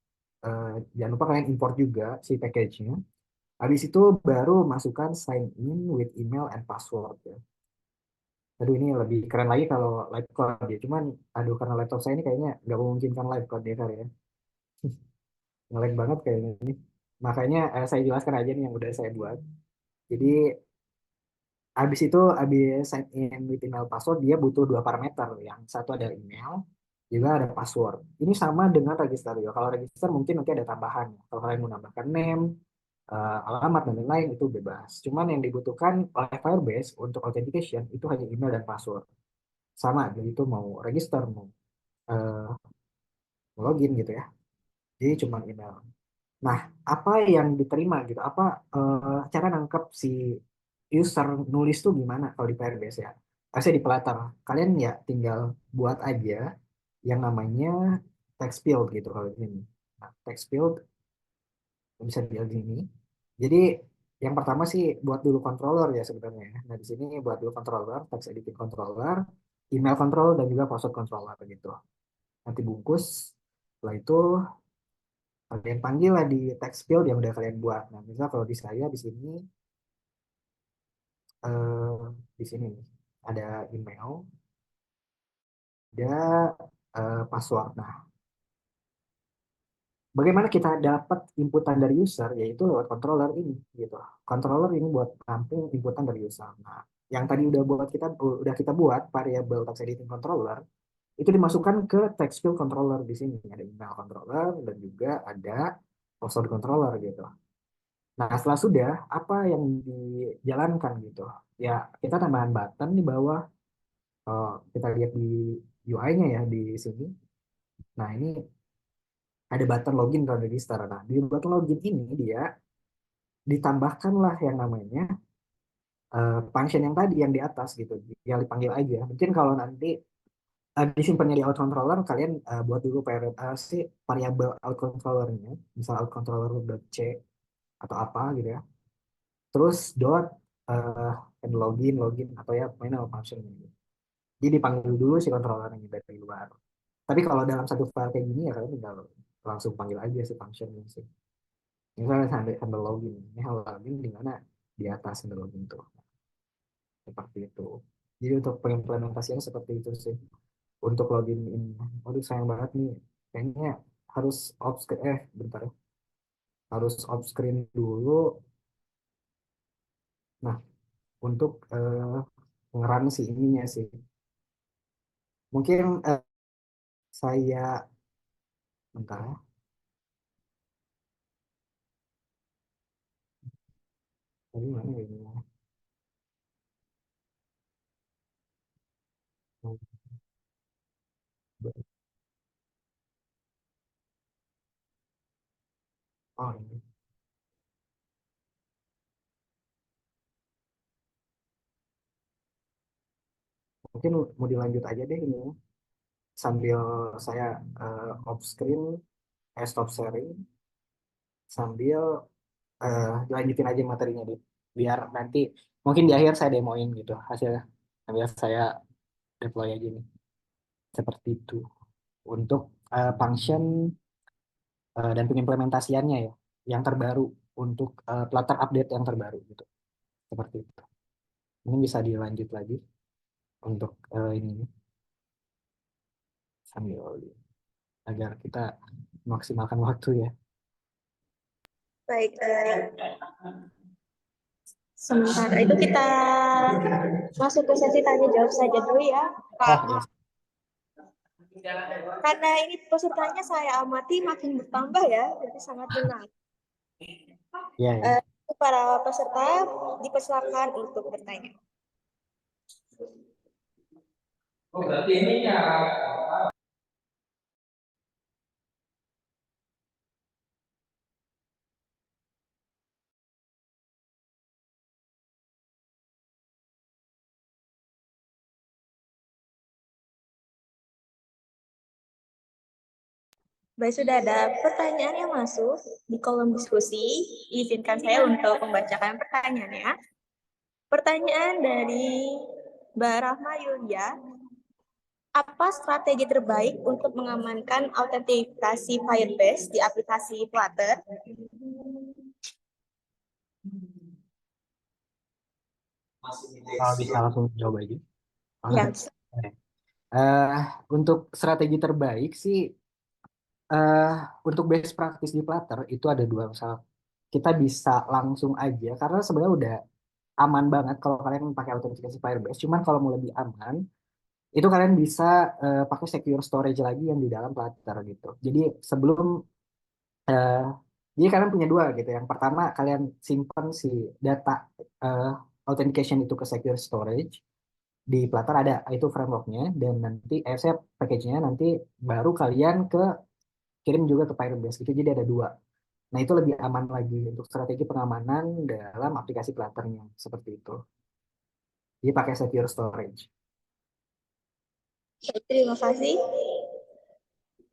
Jangan lupa kalian import juga si package-nya. Habis itu baru masukkan sign in with email and password ya. Aduh ini lebih keren lagi kalau live code ya. Cuman aduh karena laptop saya ini kayaknya nggak memungkinkan live code ya kali ya. Nge-lag banget kayaknya ini. Makanya saya jelaskan aja nih yang udah saya buat. Jadi habis sign in with email password dia butuh dua parameter. Yang satu ada email, juga ada password. Ini sama dengan register ya. Kalau register mungkin nanti ada tambahan. Kalau kalian mau nambahkan name, alamat dan lain-lain itu bebas. Cuman yang dibutuhkan oleh Firebase untuk authentication itu hanya email dan password. Sama, jadi itu mau register, mau eh, login gitu ya. Jadi cuma email. Nah, apa yang diterima gitu? Apa cara nangkep si user nulis tuh gimana kalau di Firebase ya? Saya di Flutter. Kalian ya tinggal buat aja yang namanya text field gitu kalau di sini. Nah, text field bisa dilihat di sini. Jadi yang pertama sih buat dulu controller ya sebenarnya. Nah, di sini buat dulu controller, text editing controller, email control dan juga password controller gitu. Nanti bungkus. Setelah itu kalian panggil lah di text field yang udah kalian buat. Nah, misal kalau di saya di sini eh, di sini nih, ada email, ada password. Nah, bagaimana kita dapat inputan dari user yaitu lewat controller ini gitu. Controller ini buat tampung inputan dari user. Nah, yang tadi udah kita buat variable text editing controller itu dimasukkan ke text field controller di sini. Ada email controller dan juga ada password controller gitu. Nah, setelah sudah, apa yang dijalankan gitu? Ya, kita tambahan button di bawah. Kita lihat di UI-nya ya di sini. Nah, ini ada button login dan register. Nah, di button login ini dia ditambahkanlah yang namanya function yang tadi yang di atas gitu. Yang dipanggil aja. Mungkin kalau nanti disimpannya di out controller, kalian buat dulu si variable out controllernya. Misal out controller.c atau apa gitu ya. Terus dot and login atau ya pokoknya nama function gitu. Jadi dipanggil dulu si controllernya dari luar. Tapi kalau dalam satu file kayak gini ya kalian tinggal langsung panggil aja si functionnya sih. Misalnya handle login, ini handle login di mana di atas handle login tuh seperti itu. Jadi untuk pengimplementasian seperti itu sih. Untuk login ini, waduh sayang banget nih, kayaknya harus off screen, bentar ya, harus off screen dulu. Nah, untuk ngeran si ininya sih. Mungkin saya bentar ya. Tadi mana ya ini? Oh ini. Mungkin mau dilanjut aja deh ini sambil saya off screen, stop sharing, sambil lanjutin aja materinya deh. Biar nanti mungkin di akhir saya demoin gitu hasilnya. Sambil saya deploy aja nih. seperti itu untuk function dan pengimplementasiannya ya yang terbaru untuk Flutter update yang terbaru gitu seperti itu. Ini bisa dilanjut lagi untuk ini sambil agar kita maksimalkan waktu ya. Baik, sementara itu kita masuk ke sesi tanya jawab saja dulu ya, Pak. Oh, ya. Karena ini pesertanya saya amati makin bertambah ya, jadi sangat menarik. Ya, ya. Para peserta dipersilakan untuk bertanya. Oh, berarti ini ya. Baik, sudah ada pertanyaan yang masuk di kolom diskusi. Izinkan saya untuk membacakan pertanyaannya. Pertanyaan dari Mbak Rahma Yulia. Apa strategi terbaik untuk mengamankan autentikasi Firebase di aplikasi Flutter? Kalau bisa langsung jawab aja. Ya, Untuk strategi terbaik sih, untuk best practice di Flutter itu ada dua. Misal kita bisa langsung aja, karena sebenarnya udah aman banget kalau kalian pakai autentikasi Firebase. Cuman kalau mau lebih aman, itu kalian bisa pakai secure storage lagi yang di dalam Flutter gitu. Jadi sebelum eh, jadi kalian punya dua gitu. Yang pertama kalian simpan si data eh, authentication itu ke secure storage di Flutter ada itu frameworknya dan nanti saya package-nya nanti baru kalian kirim juga ke Firebase gitu. Jadi ada dua. Nah itu lebih aman lagi untuk strategi pengamanan dalam aplikasi Flutter-nya seperti itu. Jadi pakai secure storage. terima kasih.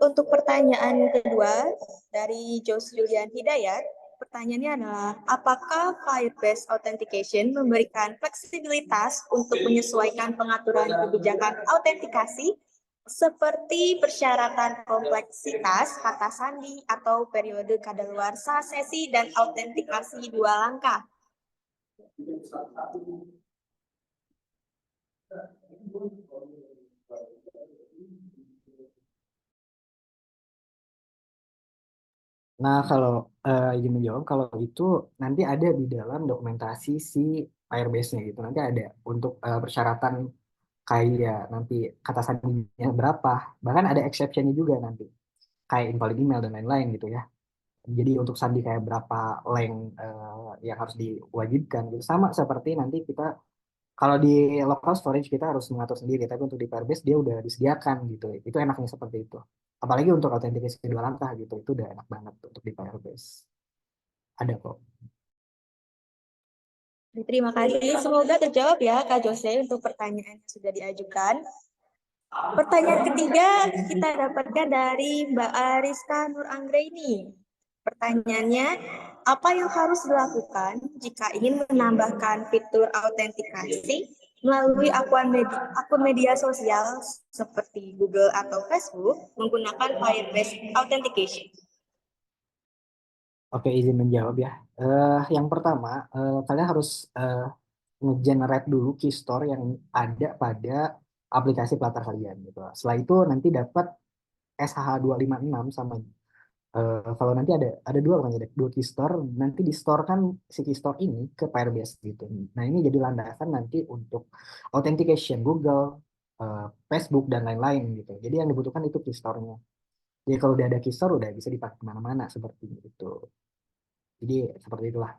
Untuk pertanyaan kedua dari Jos Julian Hidayat, pertanyaannya adalah, apakah Firebase Authentication memberikan fleksibilitas untuk menyesuaikan pengaturan kebijakan autentikasi seperti persyaratan kompleksitas, kata sandi, atau periode kadaluarsa sesi dan autentikasi dua langkah? Nah, kalau izin menjawab, kalau itu nanti ada di dalam dokumentasi si Firebase-nya gitu. Nanti ada untuk persyaratan kayak nanti kata sandinya berapa. Bahkan ada exception-nya juga nanti. Kayak invalid email dan lain-lain gitu ya. Jadi untuk sandi kayak berapa length yang harus diwajibkan gitu. Sama seperti nanti kita, kalau di local storage kita harus mengatur sendiri. Tapi untuk di Firebase dia udah disediakan gitu. Itu enaknya seperti itu. Apalagi untuk autentikasi dua langkah gitu. Itu udah enak banget untuk di Firebase. Ada kok. Terima kasih. Semoga terjawab ya Kak Jose untuk pertanyaan yang sudah diajukan. Pertanyaan ketiga kita dapatkan dari Mbak Ariska Nur Anggraini. Pertanyaannya, apa yang harus dilakukan jika ingin menambahkan fitur autentikasi melalui akun media sosial seperti Google atau Facebook menggunakan Firebase Authentication? Oke, izin menjawab ya. Yang pertama, kalian harus nge-generate dulu key store yang ada pada aplikasi Flutter kalian gitu. Setelah itu nanti dapat SHH-256 sama kalau nanti ada dua kan, ada dua key store, nanti di store kan si key store ini ke Firebase gitu. Nah, ini jadi landasan nanti untuk authentication Google, Facebook dan lain-lain gitu. Jadi yang dibutuhkan itu key store-nya. Jadi kalau udah ada key store udah bisa dipakai kemana-mana seperti itu. Jadi seperti itulah.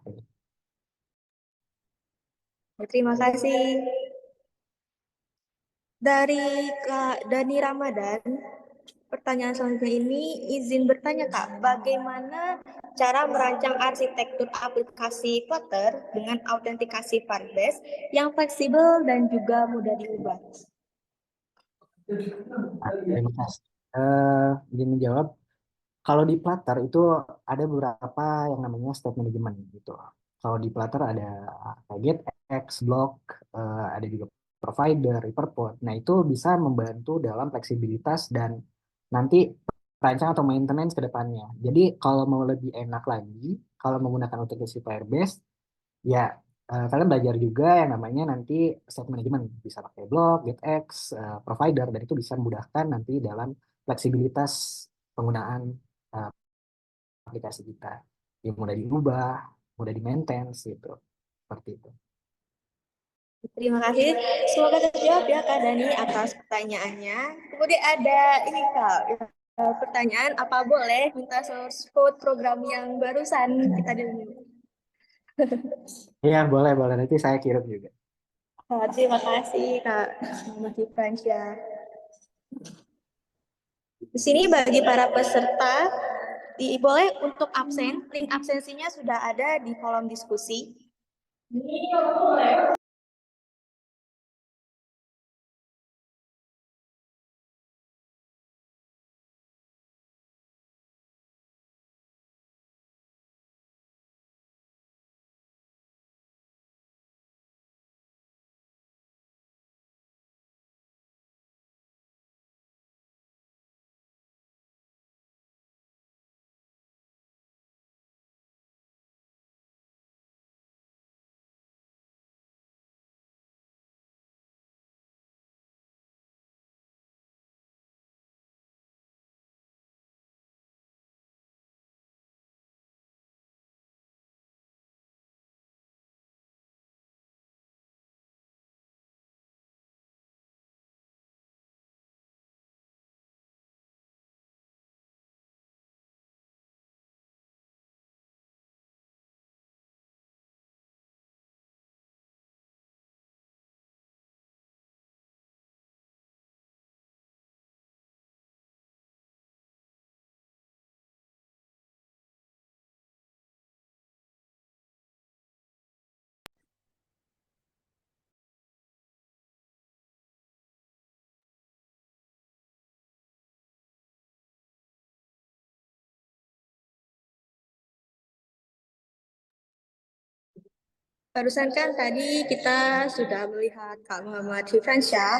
Terima kasih. Dari Kak Dani Ramadan, pertanyaan selanjutnya ini izin bertanya Kak, bagaimana cara merancang arsitektur aplikasi Flutter dengan autentikasi Firebase yang fleksibel dan juga mudah diubah? Terima kasih. Ingin menjawab, kalau di Flutter itu ada beberapa yang namanya state management gitu. Kalau di Flutter ada get, X, block, ada juga provider, report. Nah, itu bisa membantu dalam fleksibilitas dan nanti perancang atau maintenance ke depannya. Jadi kalau mau lebih enak lagi, kalau menggunakan aplikasi Firebase, ya kalian belajar juga yang namanya nanti state management. Bisa pakai blog, GetX, provider, dan itu bisa memudahkan nanti dalam fleksibilitas penggunaan eh, aplikasi kita. Ya, mudah diubah, mudah di-maintenance gitu. Seperti itu. Terima kasih. Semoga terjawab ya Kak Dani atas pertanyaannya. Kemudian ada ini Kak, pertanyaan apa boleh minta source code program yang barusan kita dulu. Iya, boleh, boleh. Nanti saya kirim juga. Terima kasih Kak Muhammad Ifransyah. Di sini bagi para peserta, boleh untuk absen, link absensinya sudah ada di kolom diskusi. Barusan kan tadi kita sudah melihat Kak Muhammad Hifransyah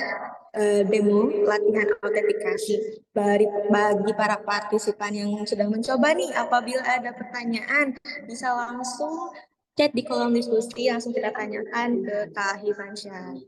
demo latihan autentikasi. Bagi para partisipan yang sudah mencoba nih, apabila ada pertanyaan bisa langsung chat di kolom diskusi, langsung kita tanyakan ke Kak Hifransyah.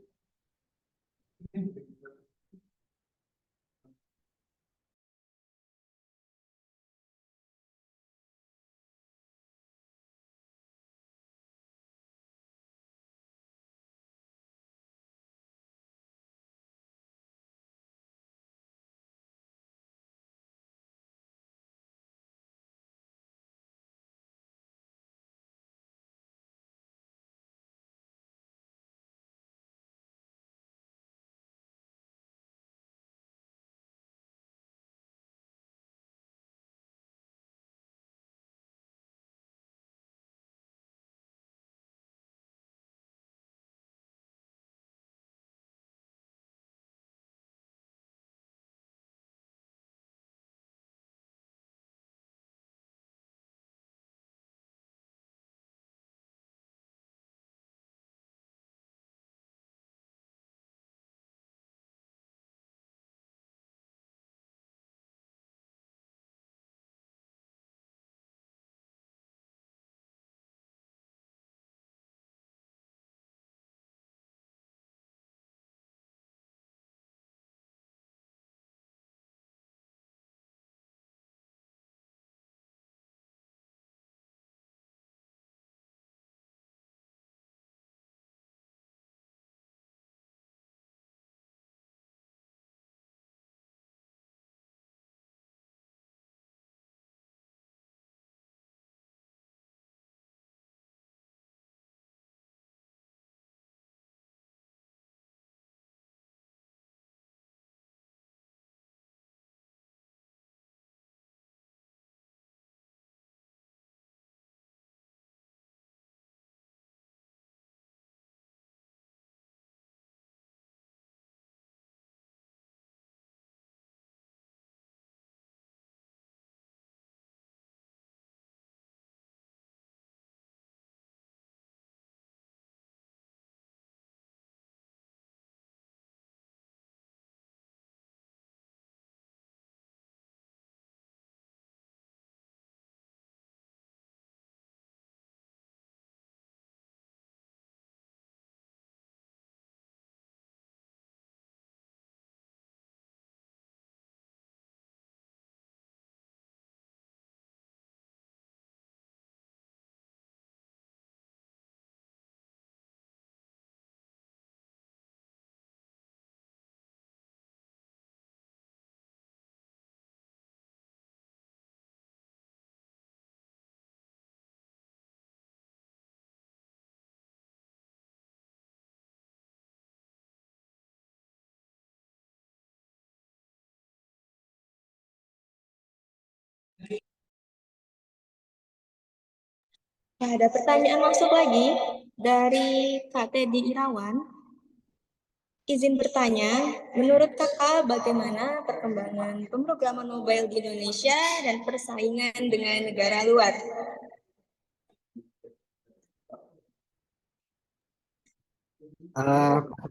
Ada pertanyaan masuk lagi dari Kak Teddy Irawan. Izin bertanya, menurut Kakak bagaimana perkembangan pemrograman mobile di Indonesia dan persaingan dengan negara luar?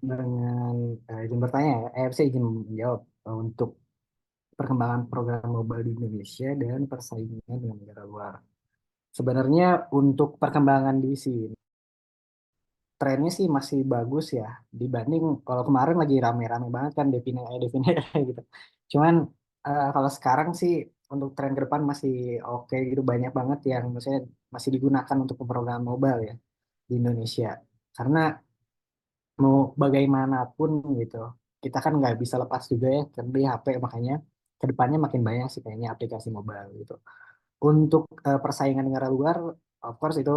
Dengan izin bertanya ya, saya izin menjawab untuk perkembangan program mobile di Indonesia dan persaingan dengan negara luar. Sebenarnya untuk perkembangan di sini trennya sih masih bagus ya dibanding kalau kemarin lagi rame-rame banget kan Devine kayak gitu. Cuman kalau sekarang sih untuk tren ke depan masih oke gitu, banyak banget yang maksudnya masih digunakan untuk program mobile ya di Indonesia. Karena mau bagaimanapun gitu kita kan nggak bisa lepas juga ya di HP, makanya kedepannya makin banyak sih kayaknya aplikasi mobile gitu. Untuk persaingan negara luar, of course itu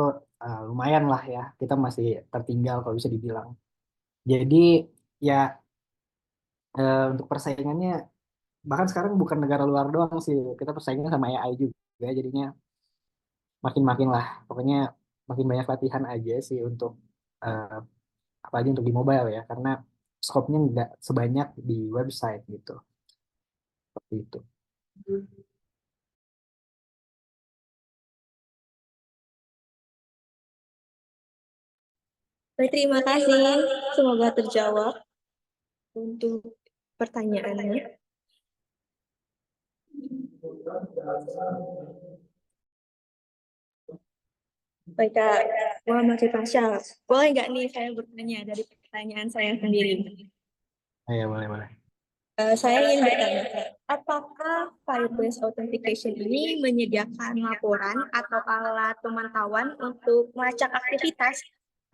lumayan lah ya, kita masih tertinggal kalau bisa dibilang. Jadi ya untuk persaingannya bahkan sekarang bukan negara luar doang sih, kita persaingan sama AI juga, jadinya makin-makin lah pokoknya makin banyak latihan aja sih untuk eh, apalagi untuk di mobile ya, karena skopnya nggak sebanyak di website gitu, seperti itu. Baik, terima kasih. Semoga terjawab untuk pertanyaannya. Baik, Kak Muhammad Firmansyah. Boleh nggak nih saya bertanya dari pertanyaan saya sendiri? Ya boleh boleh. Saya ingin bertanya, Kak, apakah Firebase Authentication ini menyediakan laporan atau alat pemantauan untuk melacak aktivitas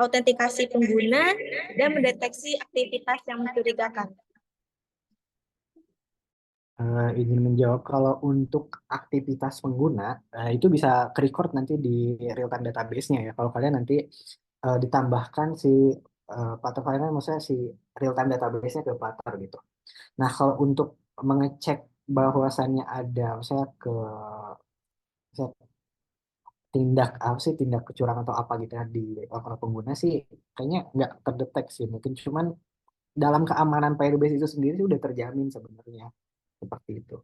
autentikasi pengguna dan mendeteksi aktivitas yang mencurigakan? Izin menjawab, kalau untuk aktivitas pengguna itu bisa ke-record nanti di real time database-nya ya. Kalau kalian nanti ditambahkan si platformnya, maksudnya si real time database-nya ke Flutter gitu. Nah, kalau untuk mengecek bahwasannya ada misalnya misalnya tindak apa sih, tindak kecurangan atau apa gitu ya di akun pengguna sih kayaknya nggak terdeteksi. Mungkin cuman dalam keamanan Firebase itu sendiri sudah terjamin sebenarnya, seperti itu.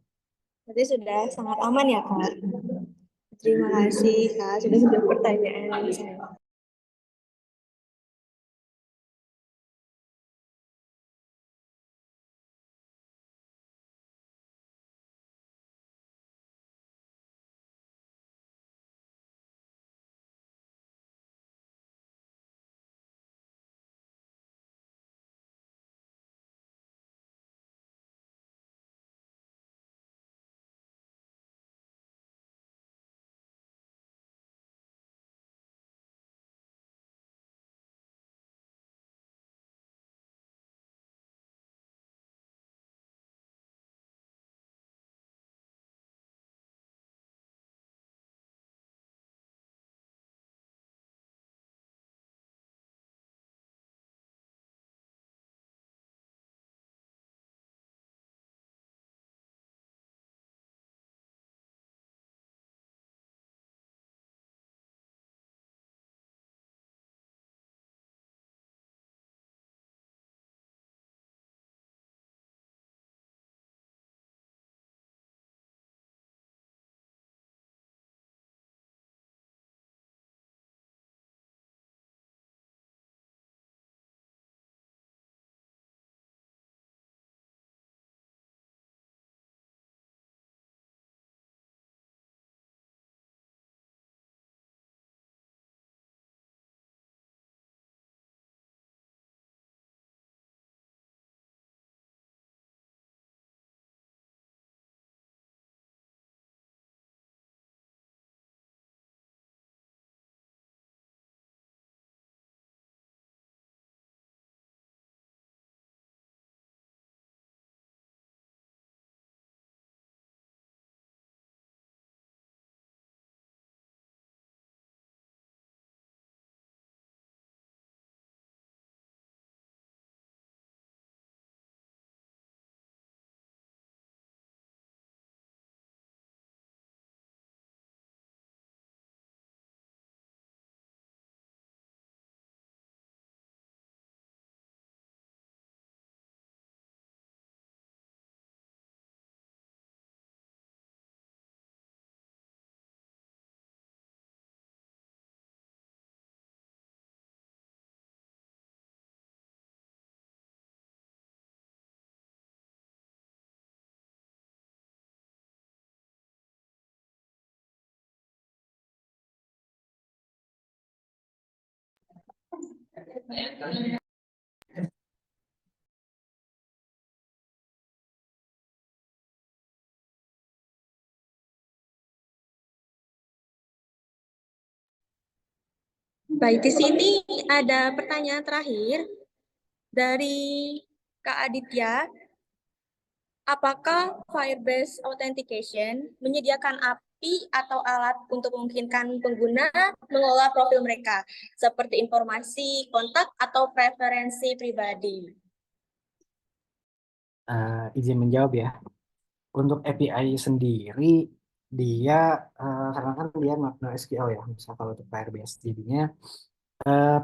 Berarti sudah sangat aman ya, Kak? Terima kasih, Kak, sudah menjawab pertanyaan saya. Baik, di sini ada pertanyaan terakhir dari Kak Aditya. Apakah Firebase Authentication menyediakan API atau alat untuk memungkinkan pengguna mengelola profil mereka, seperti informasi, kontak, atau preferensi pribadi? Izin menjawab ya. Untuk API sendiri, dia karena kan dia NoSQL ya, misal kalau untuk Firebase, jadinya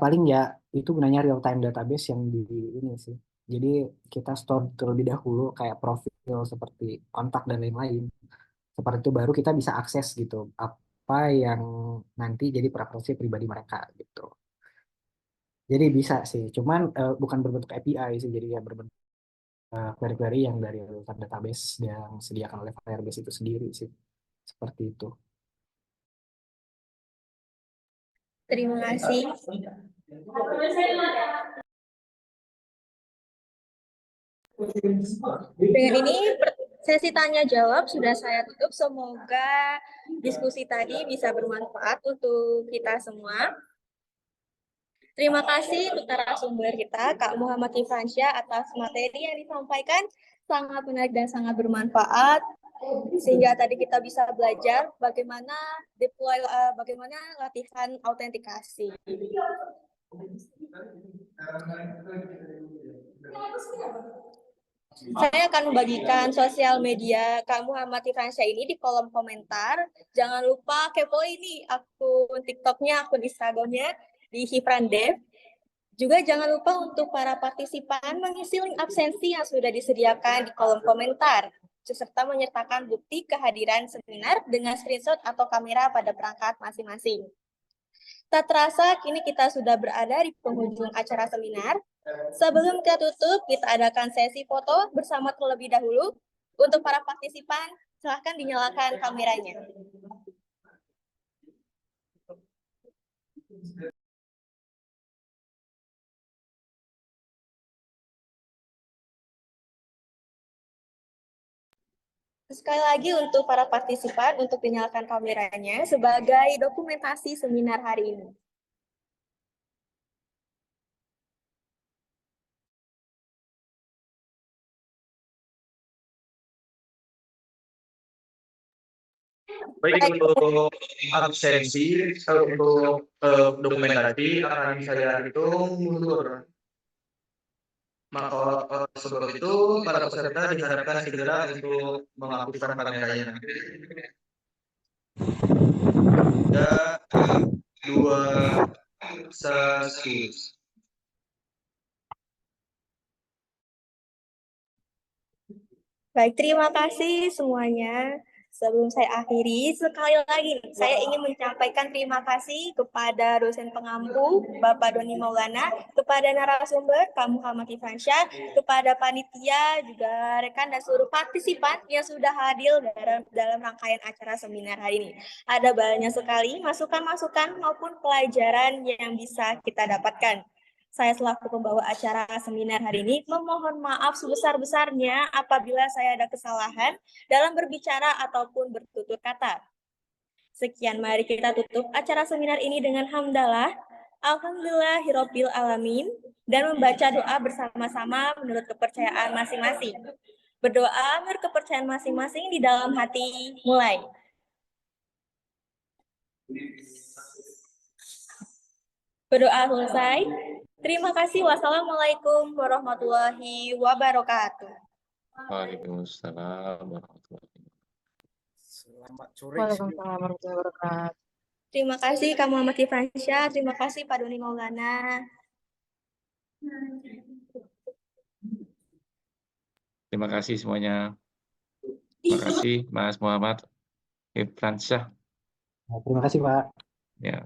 paling ya itu gunanya real time database yang di ini sih. Jadi kita store terlebih dahulu kayak profil seperti kontak dan lain-lain. Seperti itu baru kita bisa akses gitu apa yang nanti jadi preferensi pribadi mereka gitu. Jadi bisa sih, cuman bukan berbentuk API sih, jadi ya berbentuk query-query yang dari real-time database yang disediakan oleh Firebase itu sendiri sih. Seperti itu. Terima kasih. Dengan ini sesi tanya jawab sudah saya tutup. Semoga diskusi tadi bisa bermanfaat untuk kita semua. Terima kasih untuk narasumber kita, Kak Muhammad Ifransyah, atas materi yang disampaikan. Sangat menarik dan sangat bermanfaat. Sehingga tadi kita bisa belajar bagaimana bagaimana latihan autentikasi. Saya akan membagikan sosial media Kak Muhammad Ifransyah ini di kolom komentar. Jangan lupa kepoin nih akun TikTok-nya, akun Instagram-nya di Hifrandev. Juga jangan lupa untuk para partisipan mengisi link absensi yang sudah disediakan di kolom komentar, serta menyertakan bukti kehadiran seminar dengan screenshot atau kamera pada perangkat masing-masing. Tak terasa, kini kita sudah berada di penghujung acara seminar. Sebelum kita tutup, kita adakan sesi foto bersama terlebih dahulu. Untuk para partisipan, silahkan dinyalakan kameranya. Sekali lagi untuk para partisipan, untuk dinyalakan kameranya sebagai dokumentasi seminar hari ini. Baik, untuk absensi, untuk dokumentasi akan saya hitung mundur. Maka sebab itu para peserta diharapkan segera untuk mengaktifkan kameranya. 3, 2, 1. Baik, terima kasih semuanya. Sebelum saya akhiri, sekali lagi saya ingin menyampaikan terima kasih kepada dosen pengampu, Bapak Doni Maulana, kepada narasumber, Kak Muhammad Ifransyah, kepada panitia, juga rekan dan seluruh partisipan yang sudah hadir dalam rangkaian acara seminar hari ini. Ada banyak sekali masukan-masukan maupun pelajaran yang bisa kita dapatkan. Saya selaku pembawa acara seminar hari ini memohon maaf sebesar-besarnya apabila saya ada kesalahan dalam berbicara ataupun bertutur kata. Sekian, mari kita tutup acara seminar ini dengan hamdalah, alhamdulillahirabbil alamin, dan membaca doa bersama-sama menurut kepercayaan masing-masing. Berdoa menurut kepercayaan masing-masing di dalam hati, mulai. Berdoa selesai. Terima kasih. Wassalamualaikum warahmatullahi wabarakatuh. Waalaikumsalam warahmatullahi wabarakatuh. Selamat sore. Waalaikumsalam warahmatullahi wabarakatuh. Terima kasih Kak Muhammad Ifransyah. Terima kasih Pak Doni Maulana. Terima kasih semuanya. Terima kasih Mas Muhammad Ifransyah. Terima kasih, Pak. Ya.